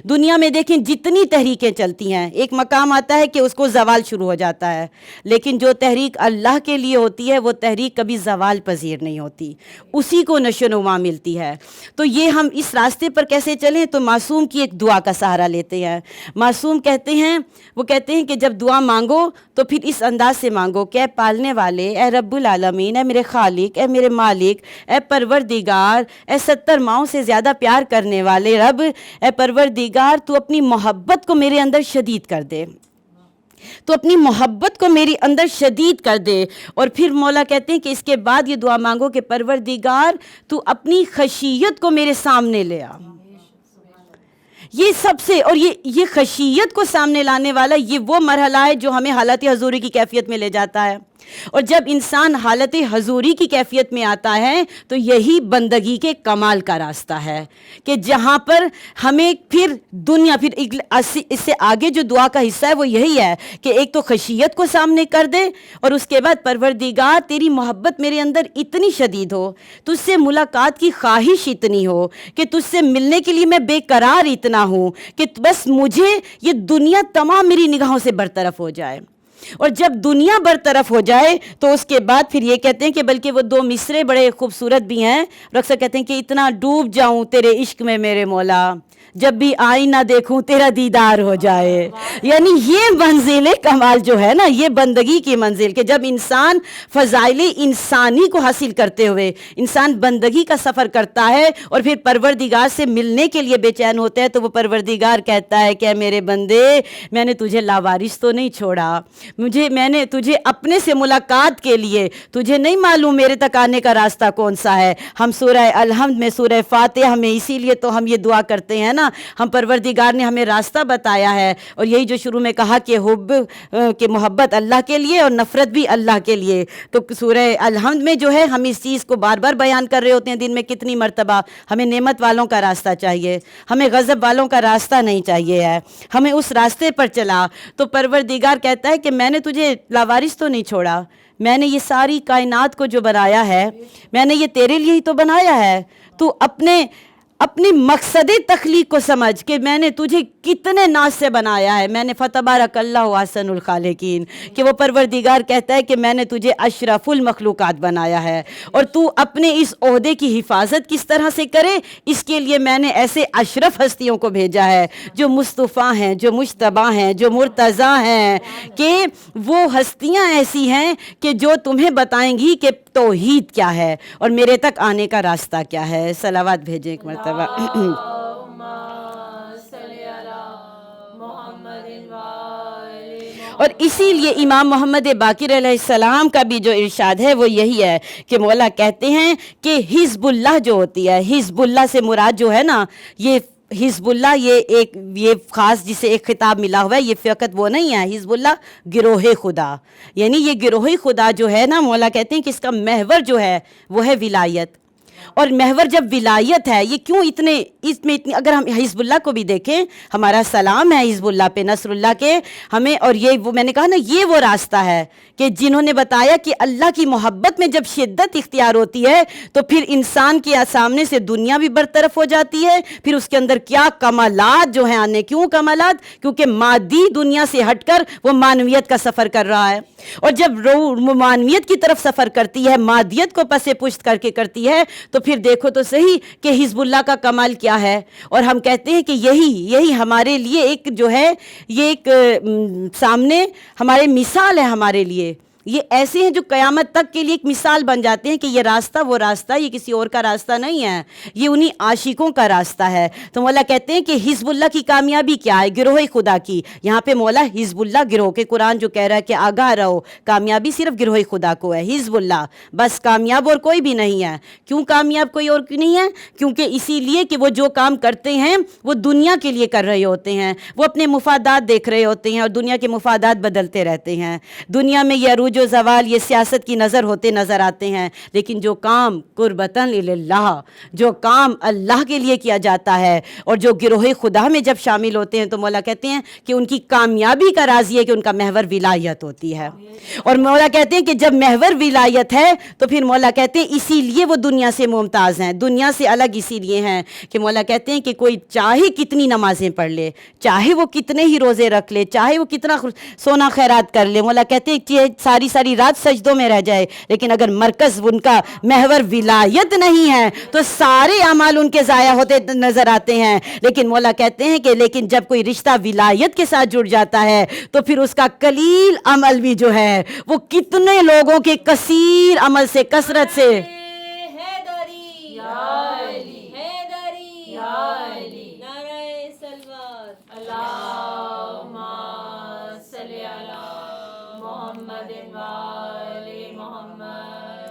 دنیا میں دیکھیں جتنی تحریکیں چلتی ہیں، ایک مقام آتا ہے کہ اس کو زوال شروع ہو جاتا ہے، لیکن جو تحریک اللہ کے لیے ہوتی ہے وہ تحریک کبھی زوال پذیر نہیں ہوتی، اسی کو نشو و نما ملتی ہے۔ تو یہ ہم اس راستے پر کیسے چلیں؟ تو معصوم کی ایک دعا کا سہارا لیتے ہیں۔ معصوم کہتے ہیں کہ جب دعا مانگو تو پھر اس انداز سے مانگو کہ اے پالنے والے، اے رب العالمین، اے میرے خالق، اے میرے مالک، اے پروردگار، اے 70 ماؤں سے زیادہ پیار کرنے والے رب، اے پروردگار تو اپنی محبت کو میرے اندر شدید کر دے، تو اپنی محبت کو میری اندر شدید کر دے۔ اور پھر مولا کہتے ہیں کہ اس کے بعد یہ دعا مانگو کہ پروردگار تو اپنی خشیت کو میرے سامنے لے آ۔ یہ سب سے، اور یہ خشیت کو سامنے لانے والا یہ وہ مرحلہ ہے جو ہمیں حالت حضوری کی کیفیت میں لے جاتا ہے۔ اور جب انسان حالت حضوری کی کیفیت میں آتا ہے تو یہی بندگی کے کمال کا راستہ ہے کہ جہاں پر ہمیں پھر دنیا، پھر اس سے آگے جو دعا کا حصہ ہے وہ یہی ہے کہ ایک تو خشیت کو سامنے کر دے اور اس کے بعد پروردگار تیری محبت میرے اندر اتنی شدید ہو، تجھ سے ملاقات کی خواہش اتنی ہو کہ تجھ سے ملنے کے لیے میں بے قرار اتنا ہوں کہ بس مجھے یہ دنیا تمام میری نگاہوں سے برطرف ہو جائے۔ اور جب دنیا برطرف ہو جائے تو اس کے بعد پھر یہ کہتے ہیں کہ بلکہ وہ 2 مصرے بڑے خوبصورت بھی ہیں، اکثر کہتے ہیں کہ اتنا ڈوب جاؤں تیرے عشق میں میرے مولا، جب بھی آئینہ دیکھوں تیرا دیدار ہو جائے۔ یعنی یہ منزل کمال جو ہے نا، یہ بندگی کی منزل کہ جب انسان فضائل انسانی کو حاصل کرتے ہوئے انسان بندگی کا سفر کرتا ہے اور پھر پروردگار سے ملنے کے لیے بے چین ہوتا ہے تو وہ پروردگار کہتا ہے کہ اے میرے بندے، میں نے تجھے لاوارث تو نہیں چھوڑا، میں نے تجھے اپنے سے ملاقات کے لیے، تجھے نہیں معلوم میرے تک آنے کا راستہ کون سا ہے؟ ہم سورہ الحمد میں، سورہ فاتحہ میں، اسی لیے تو ہم یہ دعا کرتے ہیں نا، ہم پروردگار نے ہمیں راستہ بتایا ہے، اور یہی جو شروع میں کہا کہ کہ محبت اللہ کے لیے اور نفرت بھی اللہ کے لیے، تو سورہ الحمد میں جو ہے ہم اس چیز کو بار بار بیان کر رہے ہوتے ہیں، دن میں کتنی مرتبہ ہمیں نعمت والوں کا راستہ چاہیے، ہمیں غضب والوں کا راستہ نہیں چاہیے ہے، ہمیں اس راستے پر چلا۔ تو پروردگار کہتا ہے کہ میں نے تجھے لاوارث تو نہیں چھوڑا، میں نے یہ ساری کائنات کو جو بنایا ہے میں نے یہ تیرے لیے ہی تو بنایا ہے، تو اپنی مقصد تخلیق کو سمجھ کہ میں نے تجھے کتنے ناز سے بنایا ہے۔ میں نے فتبارک اللہ احسن الخالقین کہ وہ پروردگار کہتا ہے کہ میں نے تجھے اشرف المخلوقات بنایا ہے، اور تو اپنے اس عہدے کی حفاظت کس طرح سے کرے، اس کے لیے میں نے ایسے اشرف ہستیوں کو بھیجا ہے جو مصطفیٰ ہیں، جو مجتبی ہیں، جو مرتضیٰ ہیں، کہ وہ ہستیاں ایسی ہیں کہ جو تمہیں بتائیں گی کہ توحید کیا ہے اور میرے تک آنے کا راستہ کیا ہے۔ صلوات بھیجیں ایک مرتبہ۔ اور اسی لیے امام محمد باقر علیہ السلام کا بھی جو ارشاد ہے وہ یہی ہے کہ مولا کہتے ہیں کہ حزب اللہ جو ہوتی ہے، حزب اللہ سے مراد جو ہے نا، یہ حزب اللہ یہ خاص جسے ایک خطاب ملا ہوا ہے، یہ فقط وہ نہیں ہے، حزب اللہ گروہ خدا، یعنی یہ گروہ خدا جو ہے نا، مولا کہتے ہیں کہ اس کا محور جو ہے وہ ہے ولایت. اور محور جب ولایت ہے، یہ کیوں اس میں اتنی، اگر ہم حزب اللہ کو بھی دیکھیں، ہمارا سلام ہے حزب اللہ پہ، نصر اللہ کے ہمیں، اور یہ وہ میں نے کہا نا، یہ وہ راستہ ہے کہ جنہوں نے بتایا کہ اللہ کی محبت میں جب شدت اختیار ہوتی ہے تو پھر انسان کے سامنے سے دنیا بھی برطرف ہو جاتی ہے، پھر اس کے اندر کیا کمالات جو ہیں آنے. کیوں کمالات؟ کیونکہ مادی دنیا سے ہٹ کر وہ معنویت کا سفر کر رہا ہے، اور جب روح معنویت کی طرف سفر کرتی ہے، مادیت کو پس پشت کر کے کرتی ہے، تو پھر دیکھو تو صحیح کہ حزب اللہ کا کمال کیا ہے. اور ہم کہتے ہیں کہ یہی ہمارے لیے ایک جو ہے، یہ ایک سامنے ہمارے مثال ہے ہمارے لیے. یہ ایسے ہیں جو قیامت تک کے لیے ایک مثال بن جاتے ہیں کہ یہ راستہ وہ راستہ، یہ کسی اور کا راستہ نہیں ہے، یہ انہی عاشقوں کا راستہ ہے. تو مولا کہتے ہیں کہ حزب اللہ کی کامیابی کیا ہے؟ گروہ خدا کی. یہاں پہ مولا حزب اللہ گروہ کے قرآن جو کہہ رہا ہے کہ آگاہ رہو، کامیابی صرف گروہ خدا کو ہے، حزب اللہ بس کامیاب، اور کوئی بھی نہیں ہے. کیوں کامیاب کوئی اور نہیں ہے؟ کیونکہ اسی لیے کہ وہ جو کام کرتے ہیں وہ دنیا کے لیے کر رہے ہوتے ہیں، وہ اپنے مفادات دیکھ رہے ہوتے ہیں، اور دنیا کے مفادات بدلتے رہتے ہیں. دنیا میں یہ عروج و زوال، یہ سیاست کی نظر ہوتے نظر آتے ہیں، لیکن جو کام قربتاً للہ، جو کام اللہ کے لیے کیا جاتا ہے، اور جو گروہ خدا میں جب شامل ہوتے ہیں، تو مولا کہتے ہیں کہ ان کی کامیابی کا راز یہ ہے کہ ان کا محور ولایت ہوتی ہے. اور مولا کہتے ہیں کہ جب محور ولایت ہے تو پھر مولا کہتے ہیں اسی لیے وہ دنیا سے ممتاز ہیں، دنیا سے الگ اسی لیے ہیں کہ مولا کہتے ہیں کہ کوئی چاہے کتنی نمازیں پڑھ لے، چاہے وہ کتنے ہی روزے رکھ لے، چاہے وہ کتنا سونا خیرات کر لے، مولا کہتے ہیں کہ ساری رات سجدوں میں رہ جائے، لیکن اگر مرکز ان کا محور ولایت نہیں ہے تو سارے اعمال ان کے ضائع ہوتے نظر آتے ہیں. لیکن مولا کہتے ہیں کہ لیکن جب کوئی رشتہ ولایت کے ساتھ جڑ جاتا ہے تو پھر اس کا قلیل عمل بھی جو ہے وہ کتنے لوگوں کے کثیر عمل سے، کثرت سے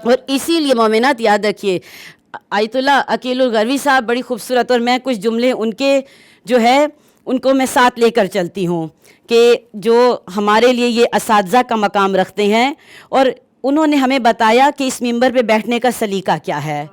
اور اسی لیے مومنات یاد رکھیے، آیت اللہ عقیل الغروی صاحب بڑی خوبصورت، اور میں کچھ جملے ان کے جو ہے ان کو میں ساتھ لے کر چلتی ہوں کہ جو ہمارے لیے یہ اساتذہ کا مقام رکھتے ہیں، اور انہوں نے ہمیں بتایا کہ اس ممبر پہ بیٹھنے کا سلیقہ کیا ہے.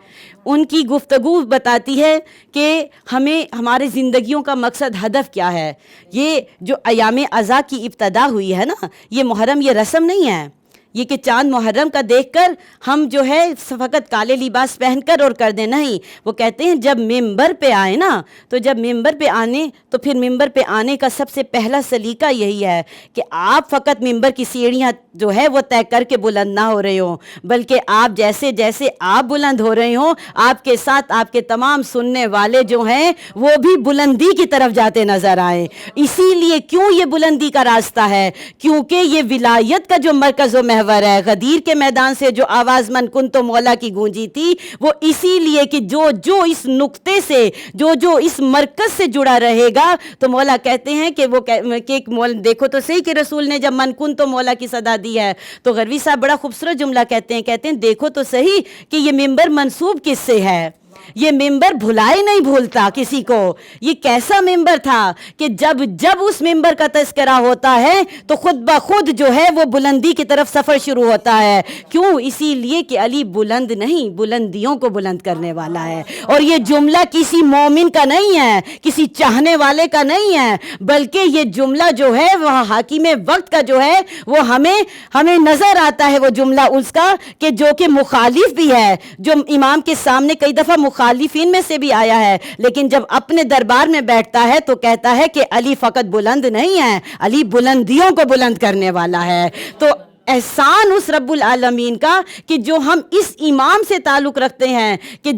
ان کی گفتگو بتاتی ہے کہ ہمیں ہمارے زندگیوں کا مقصد، ہدف کیا ہے. یہ جو ایام عزا کی ابتدا ہوئی ہے نا، یہ محرم، یہ رسم نہیں ہے، یہ کہ چاند محرم کا دیکھ کر ہم جو ہے فقط کالے لباس پہن کر اور کر دیں، نہیں. وہ کہتے ہیں جب ممبر پہ آئے نا، تو جب ممبر پہ آنے تو پھر ممبر پہ آنے کا سب سے پہلا سلیقہ یہی ہے کہ آپ فقط ممبر کی سیڑھیاں جو ہے وہ طے کر کے بلند نہ ہو رہے ہوں، بلکہ آپ جیسے جیسے آپ بلند ہو رہے ہوں، آپ کے ساتھ آپ کے تمام سننے والے جو ہیں وہ بھی بلندی کی طرف جاتے نظر آئیں. اسی لیے کیوں یہ بلندی کا راستہ ہے؟ کیونکہ یہ ولایت کا جو مرکز و محور ہے. غدیر کے میدان سے جو آواز من کن تو مولا کی گونجی تھی، وہ اسی لیے کہ جو اس نقطے سے، جو اس مرکز سے جڑا رہے گا، تو مولا کہتے ہیں کہ وہ دیکھو تو صحیح کہ رسول نے جب من کن تو مولا کی صدا دی ہے، تو غروی صاحب بڑا خوبصورت جملہ کہتے ہیں دیکھو تو صحیح کہ یہ ممبر منسوب کس سے ہے. یہ ممبر بھلائے نہیں بھولتا کسی کو. یہ کیسا ممبر تھا کہ جب اس ممبر کا تذکرہ ہوتا ہے تو خود بخود جو ہے وہ بلندی کی طرف سفر شروع ہوتا ہے. کیوں؟ اسی لیے کہ علی بلند نہیں، بلندیوں کو بلند کرنے والا ہے. اور یہ جملہ کسی مومن کا نہیں ہے، کسی چاہنے والے کا نہیں ہے، بلکہ یہ جملہ جو ہے وہ حاکم وقت کا جو ہے وہ ہمیں نظر آتا ہے. وہ جملہ اس کا کہ جو کہ مخالف بھی ہے، جو امام کے سامنے کئی دفعہ مخالفین میں سے بھی آیا ہے، لیکن جب اپنے دربار میں بیٹھتا ہے تو کہتا ہے کہ علی فقط بلند نہیں ہے، علی بلندیوں کو بلند کرنے والا ہے. تو احسان اس رب العالمین کا کہ جو ہم اس امام سے تعلق رکھتے ہیں کہ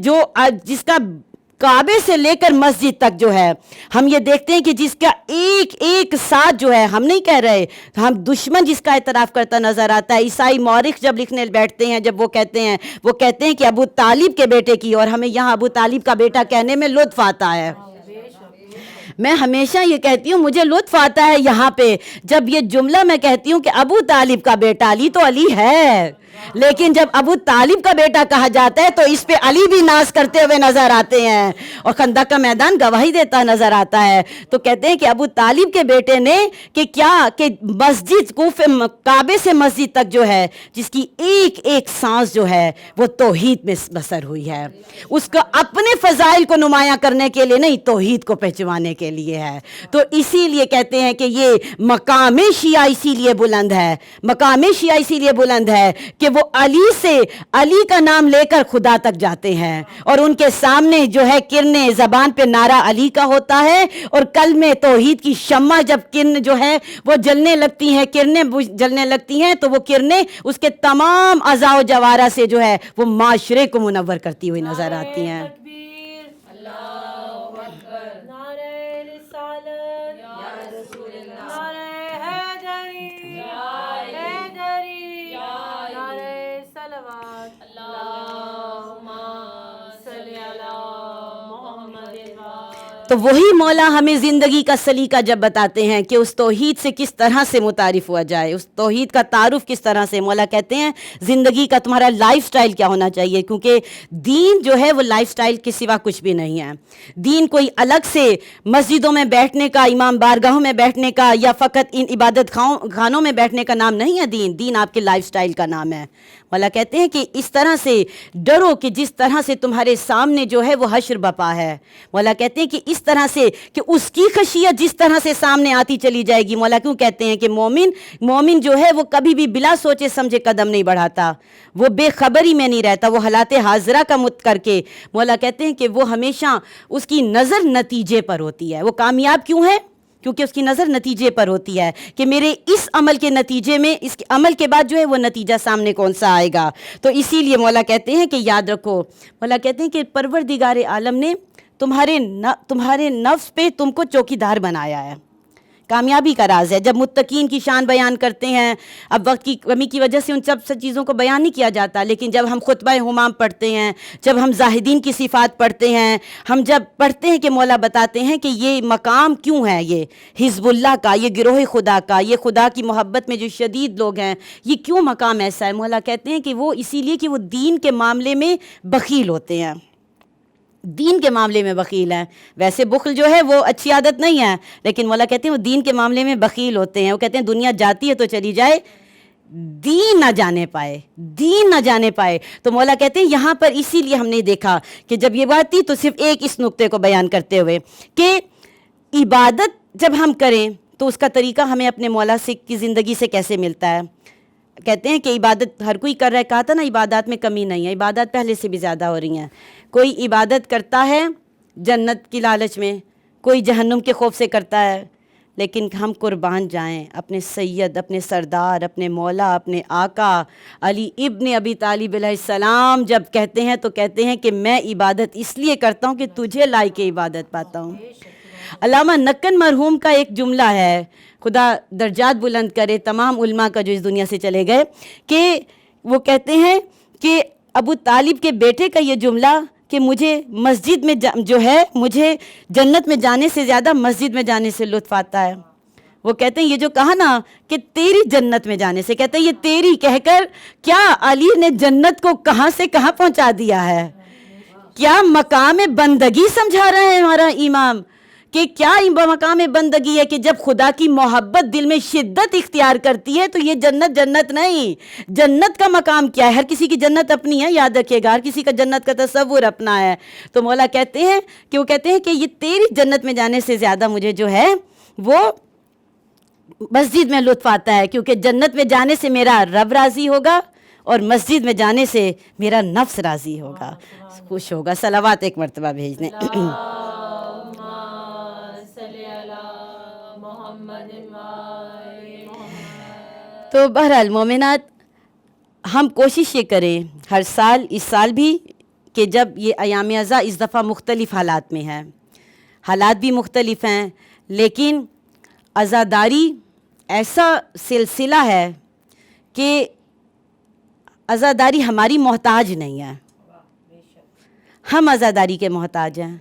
جس کا کعبے سے لے کر مسجد تک جو ہے ہم یہ دیکھتے ہیں کہ جس کا ایک ایک ساتھ جو ہے، ہم نہیں کہہ رہے، ہم دشمن جس کا اعتراف کرتا نظر آتا ہے. عیسائی مورخ جب لکھنے بیٹھتے ہیں، جب وہ کہتے ہیں کہ ابو طالب کے بیٹے کی، اور ہمیں یہاں ابو طالب کا بیٹا کہنے میں لطف آتا ہے. میں ہمیشہ یہ کہتی ہوں، مجھے لطف آتا ہے یہاں پہ جب یہ جملہ میں کہتی ہوں کہ ابو طالب کا بیٹا، علی تو علی ہے، لیکن جب ابو طالب کا بیٹا کہا جاتا ہے تو اس پہ علی بھی ناز کرتے ہوئے نظر آتے ہیں، اور خندق کا میدان گواہی دیتا نظر آتا ہے۔ تو کہتے ہیں کہ ابو طالب کے بیٹے نے کہ مسجد کعبے سے مسجد تک جو ہے، جس کی ایک ایک سانس جو ہے وہ توحید میں بسر ہوئی ہے، اس کا اپنے فضائل کو نمایاں کرنے کے لیے نہیں، توحید کو پہچوانے کے لیے ہے۔ تو اسی لیے کہتے ہیں کہ یہ مقام شیعہ اسی لیے بلند ہے، مقام شیعہ اسی لیے بلند ہے کہ وہ علی کا نام لے کر خدا تک جاتے ہیں، اور ان کے سامنے جو ہے کرنے زبان پہ نعرہ علی کا ہوتا ہے، اور کلمہ توحید کی شمع جب کرن جو ہے وہ جلنے لگتی ہیں، کرنیں جلنے لگتی ہیں، تو وہ کرنیں اس کے تمام اعضاء و جوارح سے جو ہے وہ معاشرے کو منور کرتی ہوئی نظر آتی ہیں۔ تو وہی مولا ہمیں زندگی کا سلیقہ جب بتاتے ہیں کہ اس توحید سے کس طرح سے متعارف ہوا جائے، اس توحید کا تعارف کس طرح سے، مولا کہتے ہیں زندگی کا تمہارا لائف سٹائل کیا ہونا چاہیے، کیونکہ دین جو ہے وہ لائف سٹائل کے سوا کچھ بھی نہیں ہے۔ دین کوئی الگ سے مسجدوں میں بیٹھنے کا، امام بارگاہوں میں بیٹھنے کا، یا فقط ان عبادت خانوں میں بیٹھنے کا نام نہیں ہے۔ دین آپ کے لائف سٹائل کا نام ہے۔ مولا کہتے ہیں کہ اس طرح سے ڈرو کہ جس طرح سے تمہارے سامنے جو ہے وہ حشر بپا ہے۔ مولا کہتے ہیں کہ اس طرح سے کہ اس کی خشیت جس طرح سے سامنے آتی چلی جائے گی۔ مولا کیوں کہتے ہیں کہ مومن جو ہے وہ کبھی بھی بلا سوچے سمجھے قدم نہیں بڑھاتا، وہ بے خبری میں نہیں رہتا، وہ حالات حاضرہ کا مت کر کے، مولا کہتے ہیں کہ وہ ہمیشہ اس کی نظر نتیجے پر ہوتی ہے۔ وہ کامیاب کیوں ہے؟ کیونکہ اس کی نظر نتیجے پر ہوتی ہے کہ میرے اس عمل کے نتیجے میں، اس عمل کے بعد جو ہے وہ نتیجہ سامنے کون سا آئے گا۔ تو اسی لیے مولا کہتے ہیں کہ یاد رکھو، مولا کہتے ہیں کہ پروردگار عالم نے تمہارے نفس پہ تم کو چوکیدار بنایا ہے۔ کامیابی کا راز ہے۔ جب متقین کی شان بیان کرتے ہیں، اب وقت کی کمی کی وجہ سے ان سب چیزوں کو بیان نہیں کیا جاتا، لیکن جب ہم خطبہ ہمام پڑھتے ہیں، جب ہم زاہدین کی صفات پڑھتے ہیں، ہم جب پڑھتے ہیں کہ مولا بتاتے ہیں کہ یہ مقام کیوں ہے، یہ حزب اللہ کا، یہ گروہ خدا کا، یہ خدا کی محبت میں جو شدید لوگ ہیں، یہ کیوں مقام ایسا ہے؟ مولا کہتے ہیں کہ وہ اسی لیے کہ وہ دین کے معاملے میں بخیل ہوتے ہیں، دین کے معاملے میں بخیل ہیں۔ ویسے بخل جو ہے وہ اچھی عادت نہیں ہے، لیکن مولا کہتے ہیں وہ دین کے معاملے میں بخیل ہوتے ہیں۔ وہ کہتے ہیں دنیا جاتی ہے تو چلی جائے، دین نہ جانے پائے، دین نہ جانے پائے۔ تو مولا کہتے ہیں یہاں پر اسی لیے ہم نے دیکھا کہ جب یہ بات تھی تو صرف ایک اس نقطے کو بیان کرتے ہوئے کہ عبادت جب ہم کریں تو اس کا طریقہ ہمیں اپنے مولا سے کی زندگی سے کیسے ملتا ہے۔ کہتے ہیں کہ عبادت ہر کوئی کر رہا ہے، کہا تھا نا عبادات میں کمی نہیں ہے، عبادات پہلے سے بھی زیادہ ہو رہی ہیں۔ کوئی عبادت کرتا ہے جنت کی لالچ میں، کوئی جہنم کے خوف سے کرتا ہے، لیکن ہم قربان جائیں اپنے سید، اپنے سردار، اپنے مولا، اپنے آقا علی ابن ابی طالب علیہ السلام جب کہتے ہیں تو کہتے ہیں کہ میں عبادت اس لیے کرتا ہوں کہ تجھے لائق عبادت پاتا ہوں۔ علامہ نکن مرحوم کا ایک جملہ ہے، خدا درجات بلند کرے تمام علماء کا جو اس دنیا سے چلے گئے، کہ وہ کہتے ہیں کہ ابو طالب کے بیٹے کا یہ جملہ کہ مجھے مسجد میں جو ہے مجھے جنت میں جانے سے زیادہ مسجد میں جانے سے لطف آتا ہے۔ وہ کہتے ہیں یہ جو کہا نا کہ تیری جنت میں جانے سے، کہتے ہیں یہ تیری کہہ کر کیا علی نے جنت کو کہاں سے کہاں پہنچا دیا ہے۔ کیا مقام بندگی سمجھا رہے ہیں ہمارا امام، کہ کیا مقام بندگی ہے کہ جب خدا کی محبت دل میں شدت اختیار کرتی ہے تو یہ جنت نہیں، جنت کا مقام کیا ہے؟ ہر کسی کی جنت اپنی ہے، یاد رکھیے گا، ہر کسی کا جنت کا تصور اپنا ہے۔ تو مولا کہتے ہیں کہ وہ کہتے ہیں کہ یہ تیری جنت میں جانے سے زیادہ مجھے جو ہے وہ مسجد میں لطف آتا ہے، کیونکہ جنت میں جانے سے میرا رب راضی ہوگا اور مسجد میں جانے سے میرا نفس راضی ہوگا، خوش ہوگا۔ صلوات ایک مرتبہ بھیج دیں۔ تو بہرحال مومنات، ہم کوشش یہ کریں ہر سال، اس سال بھی، کہ جب یہ ایام عزا اس دفعہ مختلف حالات میں ہے، حالات بھی مختلف ہیں، لیکن عزاداری ایسا سلسلہ ہے کہ عزاداری ہماری محتاج نہیں ہے، ہم عزاداری کے محتاج ہیں۔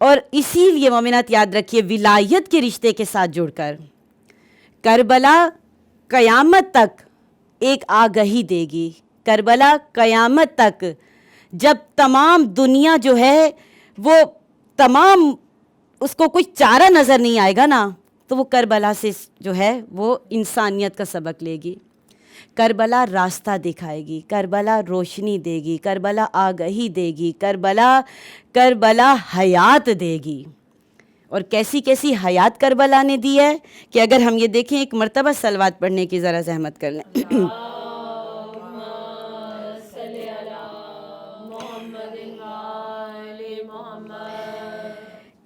اور اسی لیے مومنات یاد رکھیے ولایت کے رشتے کے ساتھ جڑ کر کربلا قیامت تک ایک آگہی دے گی. کربلا قیامت تک جب تمام دنیا جو ہے وہ تمام اس کو کوئی چارہ نظر نہیں آئے گا نا، تو وہ کربلا سے جو ہے وہ انسانیت کا سبق لے گی. کربلا راستہ دکھائے گی، کربلا روشنی دے گی، کربلا آگہی دے گی، کربلا حیات دے گی. اور کیسی کیسی حیات کربلا نے دی ہے کہ اگر ہم یہ دیکھیں ایک مرتبہ صلوات پڑھنے کی ذرا زحمت کر لیں.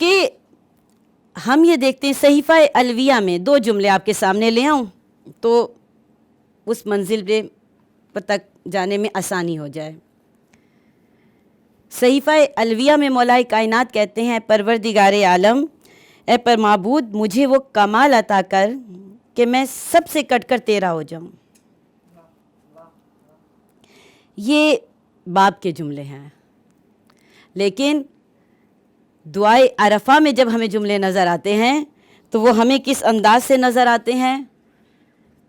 کہ ہم یہ دیکھتے ہیں صحیفہ الویہ میں 2 جملے آپ کے سامنے لے آؤں تو اس منزل پر تک جانے میں آسانی ہو جائے. صحیفہ الویہ میں مولائے کائنات کہتے ہیں پروردگار عالم، اے پر معبود مجھے وہ کمال عطا کر کہ میں سب سے کٹ کر تیرا ہو جاؤں. یہ باپ کے جملے ہیں، لیکن دعائے عرفہ میں جب ہمیں جملے نظر آتے ہیں تو وہ ہمیں کس انداز سے نظر آتے ہیں؟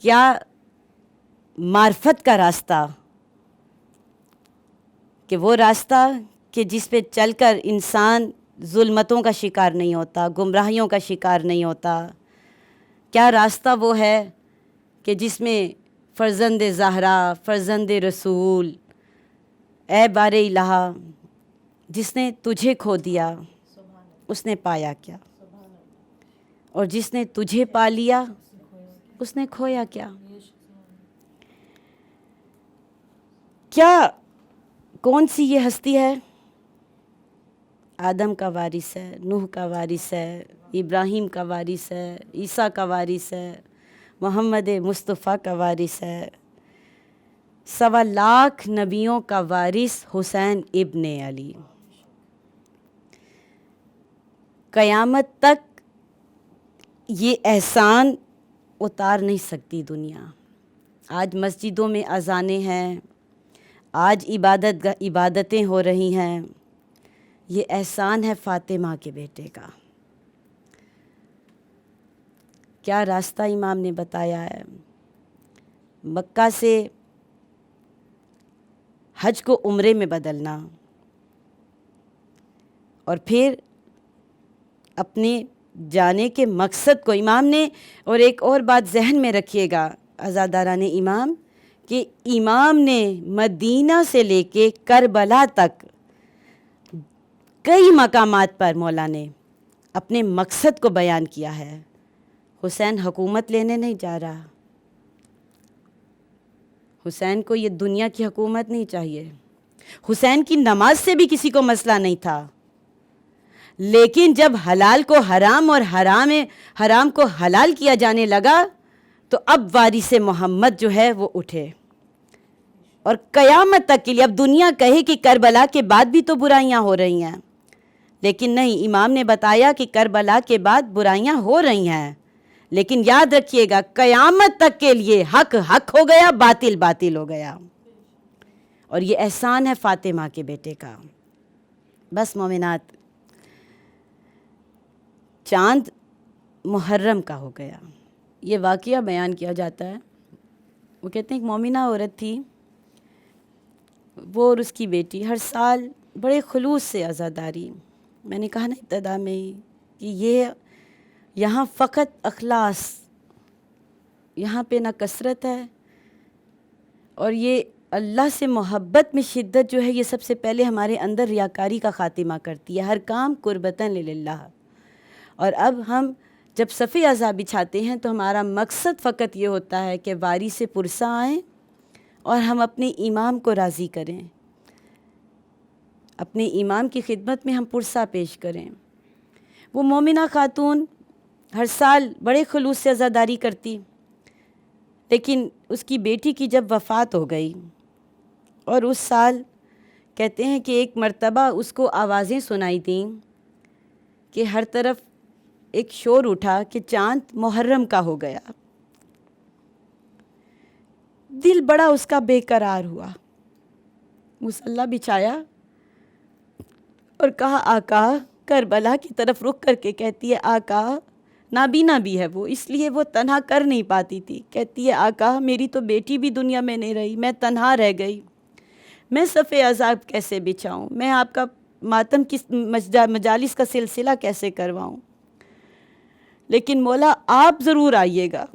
کیا معرفت کا راستہ، کہ وہ راستہ کہ جس پہ چل کر انسان ظلمتوں کا شکار نہیں ہوتا، گمراہیوں کا شکار نہیں ہوتا. کیا راستہ وہ ہے کہ جس میں فرزند زہرا، فرزند رسول، اے بار الہ جس نے تجھے کھو دیا اس نے پایا کیا، اور جس نے تجھے پا لیا اس نے کھویا کیا. کیا کون سی یہ ہستی ہے؟ آدم کا وارث ہے، نوح کا وارث ہے، ابراہیم کا وارث ہے، عیسیٰ کا وارث ہے، محمد مصطفیٰ کا وارث ہے، 1.25 لاکھ نبیوں کا وارث حسین ابن علی. قیامت تک یہ احسان اتار نہیں سکتی دنیا. آج مسجدوں میں اذانیں ہیں، آج عبادتیں ہو رہی ہیں، یہ احسان ہے فاطمہ کے بیٹے کا. کیا راستہ امام نے بتایا ہے؟ مکہ سے حج کو عمرے میں بدلنا، اور پھر اپنے جانے کے مقصد کو امام نے، اور ایک اور بات ذہن میں رکھیے گا عزاداران امام، کہ امام نے مدینہ سے لے کے کربلا تک کئی مقامات پر مولا نے اپنے مقصد کو بیان کیا ہے. حسین حکومت لینے نہیں جا رہا، حسین کو یہ دنیا کی حکومت نہیں چاہیے. حسین کی نماز سے بھی کسی کو مسئلہ نہیں تھا، لیکن جب حلال کو حرام اور حرام کو حلال کیا جانے لگا تو اب وارث محمد جو ہے وہ اٹھے. اور قیامت تک کے لیے اب دنیا کہے کہ کربلا کے بعد بھی تو برائیاں ہو رہی ہیں، لیکن نہیں، امام نے بتایا کہ کربلا کے بعد برائیاں ہو رہی ہیں، لیکن یاد رکھیے گا قیامت تک کے لیے حق حق ہو گیا، باطل باطل ہو گیا. اور یہ احسان ہے فاطمہ کے بیٹے کا. بس مومنات، چاند محرم کا ہو گیا. یہ واقعہ بیان کیا جاتا ہے. وہ کہتے ہیں ایک مومنہ عورت تھی، وہ اور اس کی بیٹی ہر سال بڑے خلوص سے عزاداری. میں نے کہا نا ابتدا میں کہ یہ یہاں فقط اخلاص، یہاں پہ نہ کثرت ہے، اور یہ اللہ سے محبت میں شدت جو ہے یہ سب سے پہلے ہمارے اندر ریاکاری کا خاتمہ کرتی ہے. ہر کام قربتاً للہ. اور اب ہم جب صف عزا بچھاتے ہیں تو ہمارا مقصد فقط یہ ہوتا ہے کہ واری سے پرسہ آئیں اور ہم اپنے امام کو راضی کریں، اپنے امام کی خدمت میں ہم پرسہ پیش کریں. وہ مومنہ خاتون ہر سال بڑے خلوص سے عزاداری کرتی، لیکن اس کی بیٹی کی جب وفات ہو گئی، اور اس سال کہتے ہیں کہ ایک مرتبہ اس کو آوازیں سنائی دیں کہ ہر طرف ایک شور اٹھا کہ چاند محرم کا ہو گیا. دل بڑا اس کا بے قرار ہوا، مصلی بچھایا اور کہا آقا کربلا کی طرف رخ کر کے کہتی ہے آقا، نابینا بھی ہے وہ، اس لیے وہ تنہا کر نہیں پاتی تھی، کہتی ہے آقا میری تو بیٹی بھی دنیا میں نہیں رہی، میں تنہا رہ گئی، میں صف عذاب کیسے بچھاؤں، میں آپ کا ماتم کس مجالس کا سلسلہ کیسے کرواؤں، لیکن مولا آپ ضرور آئیے گا۔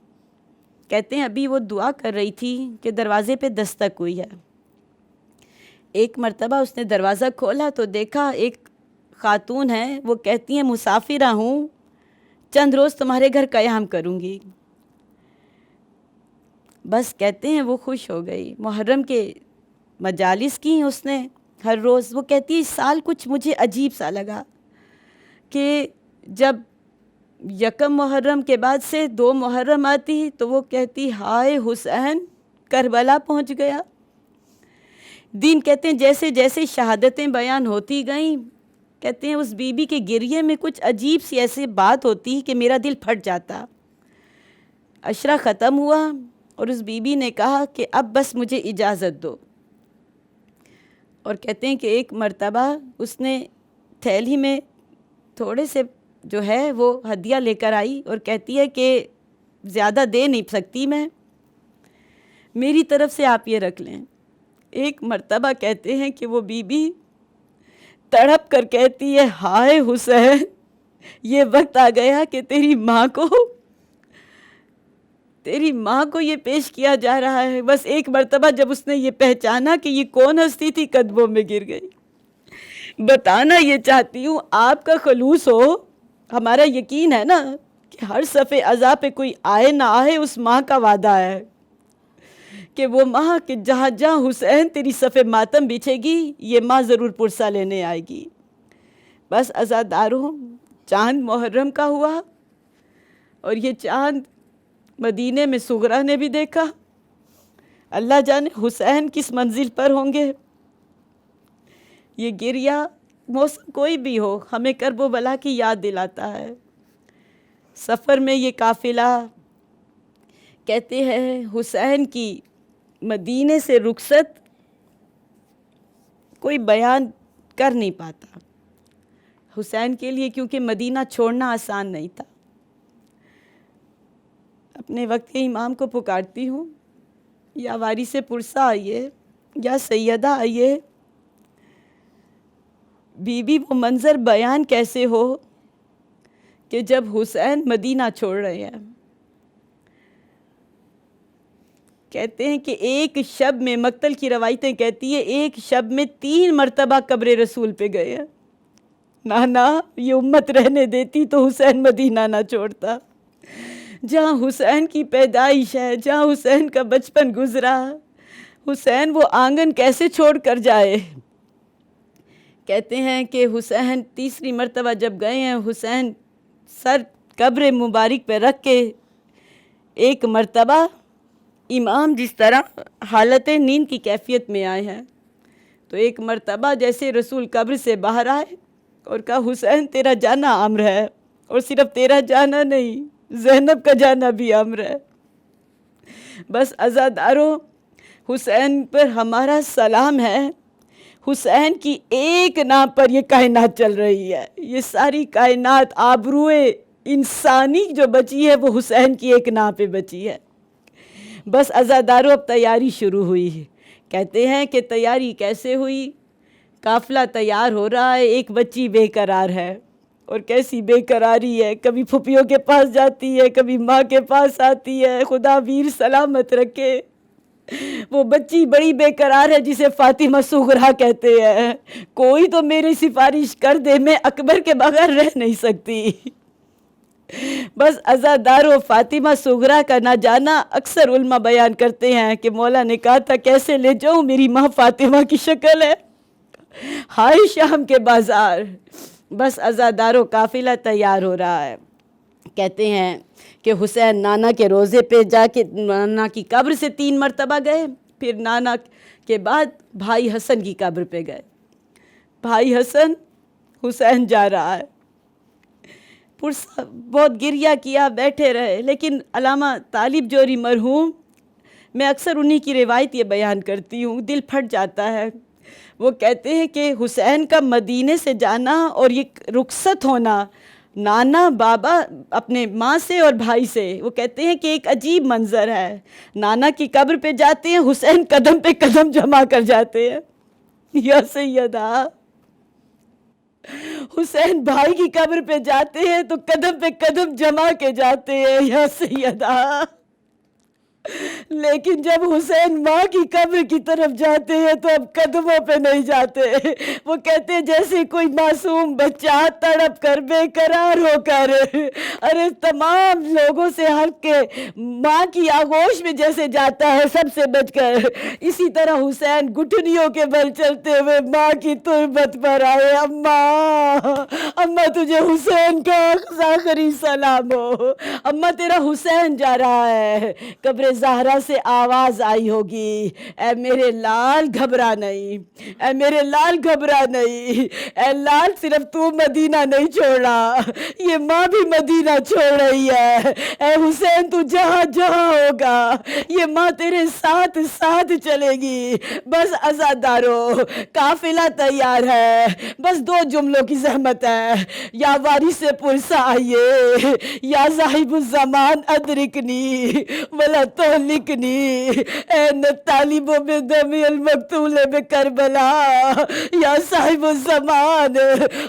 کہتے ہیں ابھی وہ دعا کر رہی تھی کہ دروازے پہ دستک ہوئی ہے۔ ایک مرتبہ اس نے دروازہ کھولا تو دیکھا ایک خاتون ہے، وہ کہتی ہیں مسافرہ ہوں، چند روز تمہارے گھر قیام کروں گی۔ بس کہتے ہیں وہ خوش ہو گئی، محرم کے مجالس کی اس نے ہر روز۔ وہ کہتی ہے اس سال کچھ مجھے عجیب سا لگا کہ جب یکم محرم کے بعد سے 2 محرم آتی تو وہ کہتی ہائے حسین کربلا پہنچ گیا۔ دین کہتے ہیں جیسے جیسے شہادتیں بیان ہوتی گئیں، کہتے ہیں اس بی بی کے گریے میں کچھ عجیب سی ایسی بات ہوتی کہ میرا دل پھٹ جاتا۔ عشرہ ختم ہوا اور اس بی بی نے کہا کہ اب بس مجھے اجازت دو، اور کہتے ہیں کہ ایک مرتبہ اس نے تھیلی میں تھوڑے سے جو ہے وہ ہدیہ لے کر آئی اور کہتی ہے کہ زیادہ دے نہیں سکتی میں، میری طرف سے آپ یہ رکھ لیں۔ ایک مرتبہ کہتے ہیں کہ وہ بی بی تڑپ کر کہتی ہے ہائے حسین یہ وقت آ گیا کہ تیری ماں کو یہ پیش کیا جا رہا ہے۔ بس ایک مرتبہ جب اس نے یہ پہچانا کہ یہ کون ہستی تھی، قدموں میں گر گئی۔ بتانا یہ چاہتی ہوں آپ کا خلوص ہو، ہمارا یقین ہے نا کہ ہر صف عزا پہ کوئی آئے نہ آئے اس ماں کا وعدہ ہے کہ وہ ماں کہ جہاں جہاں حسین تیری صف ماتم بچھے گی یہ ماں ضرور پرسہ لینے آئے گی۔ بس عزاداروں چاند محرم کا ہوا اور یہ چاند مدینے میں صغرا نے بھی دیکھا، اللہ جانے حسین کس منزل پر ہوں گے۔ یہ گریہ موسم کوئی بھی ہو ہمیں کرب و بلا کی یاد دلاتا ہے۔ سفر میں یہ قافلہ کہتے ہیں حسین کی مدینے سے رخصت کوئی بیان کر نہیں پاتا حسین کے لیے، کیونکہ مدینہ چھوڑنا آسان نہیں تھا۔ اپنے وقت کے امام کو پکارتی ہوں، یا وارث پرسہ آئیے، یا سیدہ آئیے، بی بی وہ منظر بیان کیسے ہو کہ جب حسین مدینہ چھوڑ رہے ہیں، کہتے ہیں کہ ایک شب میں، مقتل کی روایتیں کہتی ہے ایک شب میں 3 مرتبہ قبر رسول پہ گئے ہیں۔ نانا یہ امت رہنے دیتی تو حسین مدینہ نہ چھوڑتا، جہاں حسین کی پیدائش ہے، جہاں حسین کا بچپن گزرا، حسین وہ آنگن کیسے چھوڑ کر جائے۔ کہتے ہیں کہ حسین تیسری مرتبہ جب گئے ہیں، حسین سر قبر مبارک پہ رکھ کے، ایک مرتبہ امام جس طرح حالت نیند کی کیفیت میں آئے ہیں تو ایک مرتبہ جیسے رسول قبر سے باہر آئے اور کہا حسین تیرا جانا امر ہے، اور صرف تیرا جانا نہیں زینب کا جانا بھی امر ہے۔ بس عزاداروں حسین پر ہمارا سلام ہے، حسین کی ایک نام پر یہ کائنات چل رہی ہے، یہ ساری کائنات آبروئے انسانی جو بچی ہے وہ حسین کی ایک نام پہ بچی ہے۔ بس عزاداروں اب تیاری شروع ہوئی ہے۔ کہتے ہیں کہ تیاری کیسے ہوئی، قافلہ تیار ہو رہا ہے، ایک بچی بے قرار ہے، اور کیسی بے قراری ہے، کبھی پھپھیوں کے پاس جاتی ہے، کبھی ماں کے پاس آتی ہے، خدا ویر سلامت رکھے۔ وہ بچی بڑی بے قرار ہے جسے فاطمہ صغرا کہتے ہیں، کوئی تو میری سفارش کر دے، میں اکبر کے بغیر رہ نہیں سکتی۔ بس عزاداروں فاطمہ صغرا کا نہ جانا اکثر علماء بیان کرتے ہیں کہ مولا نے کہا تھا کیسے لے جاؤں، میری ماں فاطمہ کی شکل ہے، ہائے شام کے بازار۔ بس عزاداروں قافلہ تیار ہو رہا ہے۔ کہتے ہیں کہ حسین نانا کے روضے پہ جا کے نانا کی قبر سے 3 مرتبہ گئے، پھر نانا کے بعد بھائی حسن کی قبر پہ گئے۔ بھائی حسن حسین جا رہا ہے، بہت گریہ کیا، بیٹھے رہے، لیکن علامہ طالب جوری مرحوم، میں اکثر انہی کی روایت یہ بیان کرتی ہوں، دل پھٹ جاتا ہے وہ کہتے ہیں کہ حسین کا مدینے سے جانا اور یہ رخصت ہونا نانا بابا اپنے ماں سے اور بھائی سے، وہ کہتے ہیں کہ ایک عجیب منظر ہے. نانا کی قبر پہ جاتے ہیں، حسین قدم پہ قدم جمع کر جاتے ہیں. یا سیدہ، حسین بھائی کی قبر پہ جاتے ہیں تو قدم پہ قدم جما کے جاتے ہیں. یا سیدہ، لیکن جب حسین ماں کی قبر کی طرف جاتے ہیں تو اب قدموں پہ نہیں جاتے. وہ کہتے ہیں جیسے کوئی معصوم بچہ تڑپ کر بے قرار ہو کر ارے تمام لوگوں سے ہٹ کے ماں کی آغوش میں جیسے جاتا ہے سب سے بچ کر، اسی طرح حسین گھٹنیوں کے بل چلتے ہوئے ماں کی تربت پر آئے. اماں تجھے حسین کا آخری سلام ہو. اماں تیرا حسین جا رہا ہے. قبر زہرا سے آواز آئی ہوگی، اے میرے لال گھبرا نہیں، اے میرے لال گھبرا نہیں. اے لال صرف تو مدینہ نہیں چھوڑ رہا، یہ ماں بھی مدینہ چھوڑ رہی ہے. اے حسین تو جہاں جہاں ہوگا یہ ماں تیرے ساتھ ساتھ چلے گی. بس عزادارو قافلہ تیار ہے، بس 2 جملوں کی زحمت ہے. یا وارث پرسا آئیے، یا صاحب الزمان ادرکنی ولا تہلکنی. اے طالب بدم المقتول بکربلا، یا صاحب الزمان.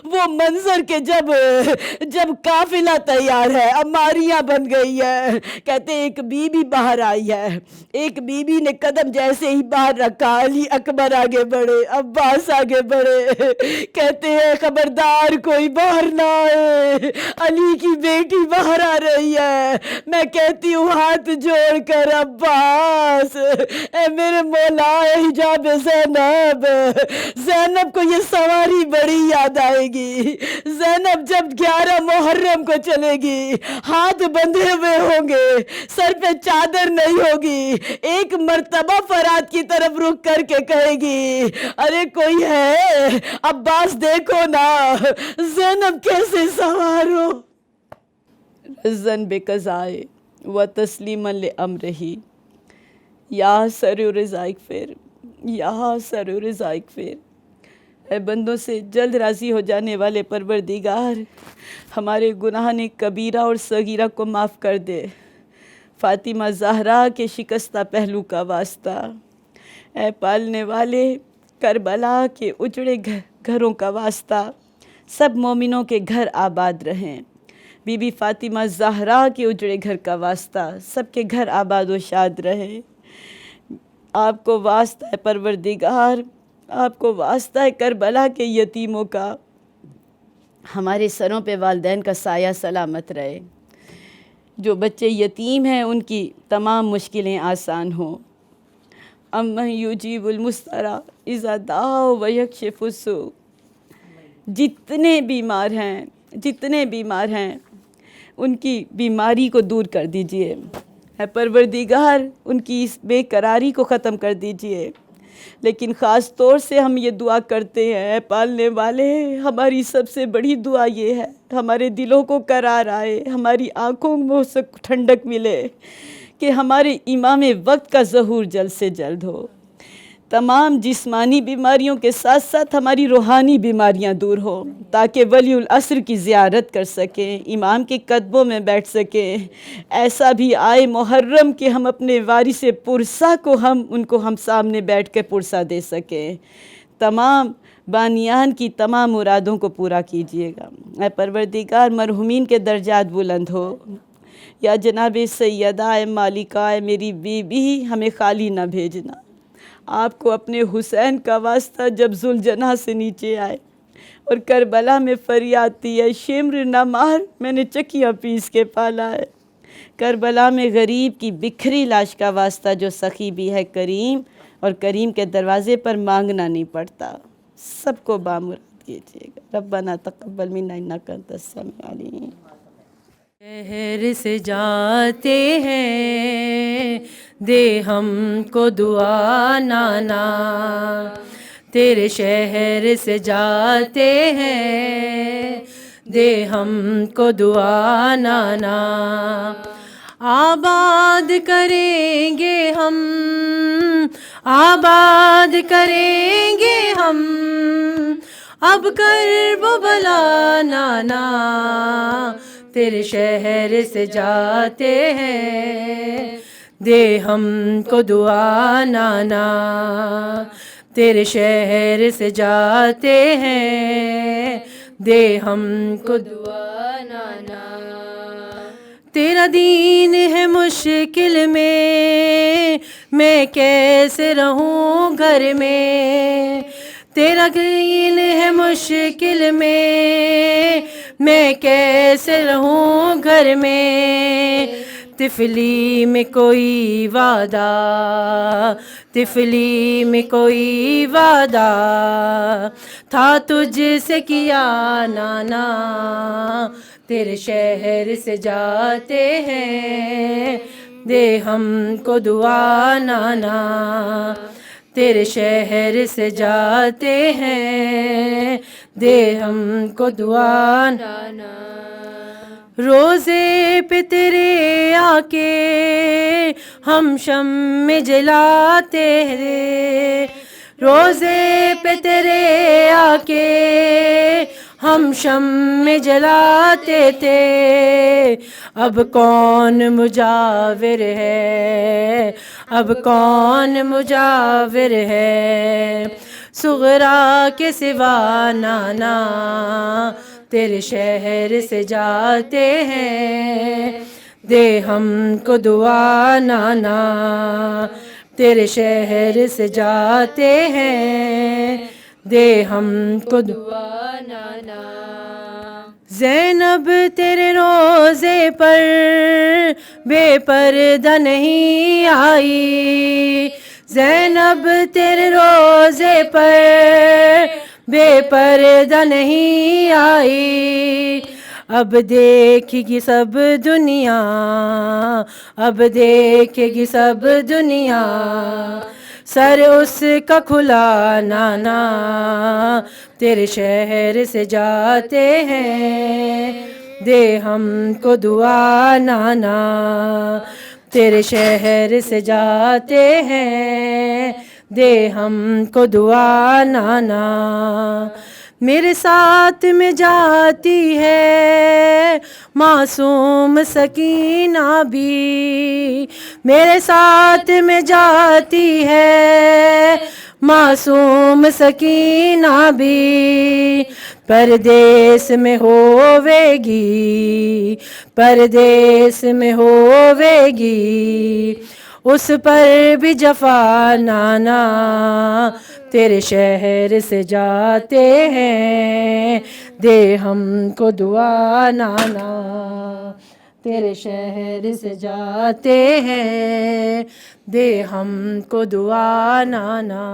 وہ منظر کے جب قافلہ تیار ہے، اماریاں بن گئی ہے. کہتے ایک بی بی باہر آئی ہے، ایک بی بی نے قدم جیسے ہی باہر رکھا، علی اکبر آگے بڑھے، عباس آگے بڑھے. کہتے ہیں خبردار کوئی باہر نہ آئے، علی کی بیٹی باہر آ رہی ہے. میں کہتی ہوں ہاتھ جوڑ کر عباس، اے میرے مولا، اے حجاب زینب. زینب کو یہ سواری بڑی یاد آئے گی. زینب جب 11 محرم کو چلے گی، ہاتھ بندھے ہوئے ہوں گے، سر پہ چادر نہیں ہوگی، ایک مرتبہ فرات کی طرف رخ کر کے کہے گی ارے کوئی ہے؟ عباس دیکھو نا زینب کیسے سوار ہو. رزن بقضائے و تسلیما لامرہ، یا سرور ذائق فیر، یا سرور ذائق فیر. اے بندوں سے جلد راضی ہو جانے والے پروردگار، ہمارے گناہ کبیرہ اور صغیرہ کو معاف کر دے. فاطمہ زہرا کے شکستہ پہلو کا واسطہ، اے پالنے والے کربلا کے اجڑے گھروں کا واسطہ، سب مومنوں کے گھر آباد رہیں. بی بی فاطمہ زہرا کے اجڑے گھر کا واسطہ، سب کے گھر آباد و شاد رہیں. آپ کو واسطہ ہے پروردگار، آپ کو واسطہ ہے کربلا کے یتیموں کا. ہمارے سروں پہ والدین کا سایہ سلامت رہے. جو بچے یتیم ہیں ان کی تمام مشکلیں آسان ہوں. امن یجیب المضطر اذا دعا ویکشف السوء. جتنے بیمار ہیں ان کی بیماری کو دور کر دیجئے. اے پروردگار ان کی اس بے قراری کو ختم کر دیجئے. لیکن خاص طور سے ہم یہ دعا کرتے ہیں، اے پالنے والے، ہماری سب سے بڑی دعا یہ ہے ہمارے دلوں کو قرار آئے، ہماری آنکھوں میں ٹھنڈک ملے کہ ہمارے امام وقت کا ظہور جلد سے جلد ہو. تمام جسمانی بیماریوں کے ساتھ ساتھ ہماری روحانی بیماریاں دور ہوں تاکہ ولی العصر کی زیارت کر سکیں، امام کے قدموں میں بیٹھ سکیں. ایسا بھی آئے محرم کہ ہم اپنے وارث پرسا کو ان کو ہم سامنے بیٹھ کے پرسا دے سکیں. تمام بانیان کی تمام مرادوں کو پورا کیجیے گا. اے پروردگار مرحومین کے درجات بلند ہو. یا جناب سیدہ اے مالکہ اے میری بیوی، ہمیں خالی نہ بھیجنا. آپ کو اپنے حسین کا واسطہ جب ذوالجناح سے نیچے آئے اور کربلا میں فریاد دی ہے شمر نہ مار، میں نے چکیاں پیس کے پالا ہے. کربلا میں غریب کی بکھری لاش کا واسطہ جو سخی بھی ہے کریم، اور کریم کے دروازے پر مانگنا نہیں پڑتا. سب کو بامراد کیجیے گا. ربنا تقبل منا انک انت السمیع العلیم. شہر سے جاتے ہیں دے ہم کو دعا نانا، تیرے شہر سے جاتے ہیں دے ہم کو دعا نانا. آباد کریں گے ہم، آباد کریں گے ہم، اب کرب و بلا نانا تیرے شہر سے جاتے ہیں، دے ہم کو دعا نانا تیرے شہر سے جاتے ہیں، دے ہم کو دعا نانا۔ تیرا دین ہے مشکل میں کیسے رہوں گھر میں، تیرا دین ہے مشکل میں کیسے رہوں گھر میں، طفلی میں کوئی وعدہ، طفلی میں کوئی وعدہ تھا تجھ سے کیا نانا تیرے شہر سے جاتے ہیں، دے ہم کو دعا نانا تیرے شہر سے جاتے ہیں، دے ہم کو دعا نانا۔ روزے پہ تیرے آ کے ہم شمع جلاتے ہیں، روزے پہ تیرے آ کے ہم شمع جلاتے تھے، اب کون مجاور ہے، اب کون مجاور ہے، صغرا کے سوا نانا تیرے شہر سے جاتے ہیں، دے ہم کو دعا نانا تیرے شہر سے جاتے ہیں، دے ہم کو دعا نانا۔ زینب تیرے روزے پر بے پردہ نہیں آئی، زینب تیرے روزے پر بے پردہ نہیں آئی، اب دیکھے گی سب دنیا، اب دیکھے گی سب دنیا سر اس کا کھلا نانا تیرے شہر سے جاتے ہیں، دے ہم کو دعا نانا تیرے شہر سے جاتے ہیں، دے ہم کو دعا نانا۔ میرے ساتھ میں جاتی ہے معصوم سکینہ بھی، میرے ساتھ میں جاتی ہے معصوم سکینہ بھی، پردیس میں ہووے گی، پردیس میں ہووے گی، اس پر بھی جفا نانا تیرے شہر سے جاتے ہیں، دے ہم کو دعا نانا تیرے شہر سے جاتے ہیں، دے ہم کو دعا نانا۔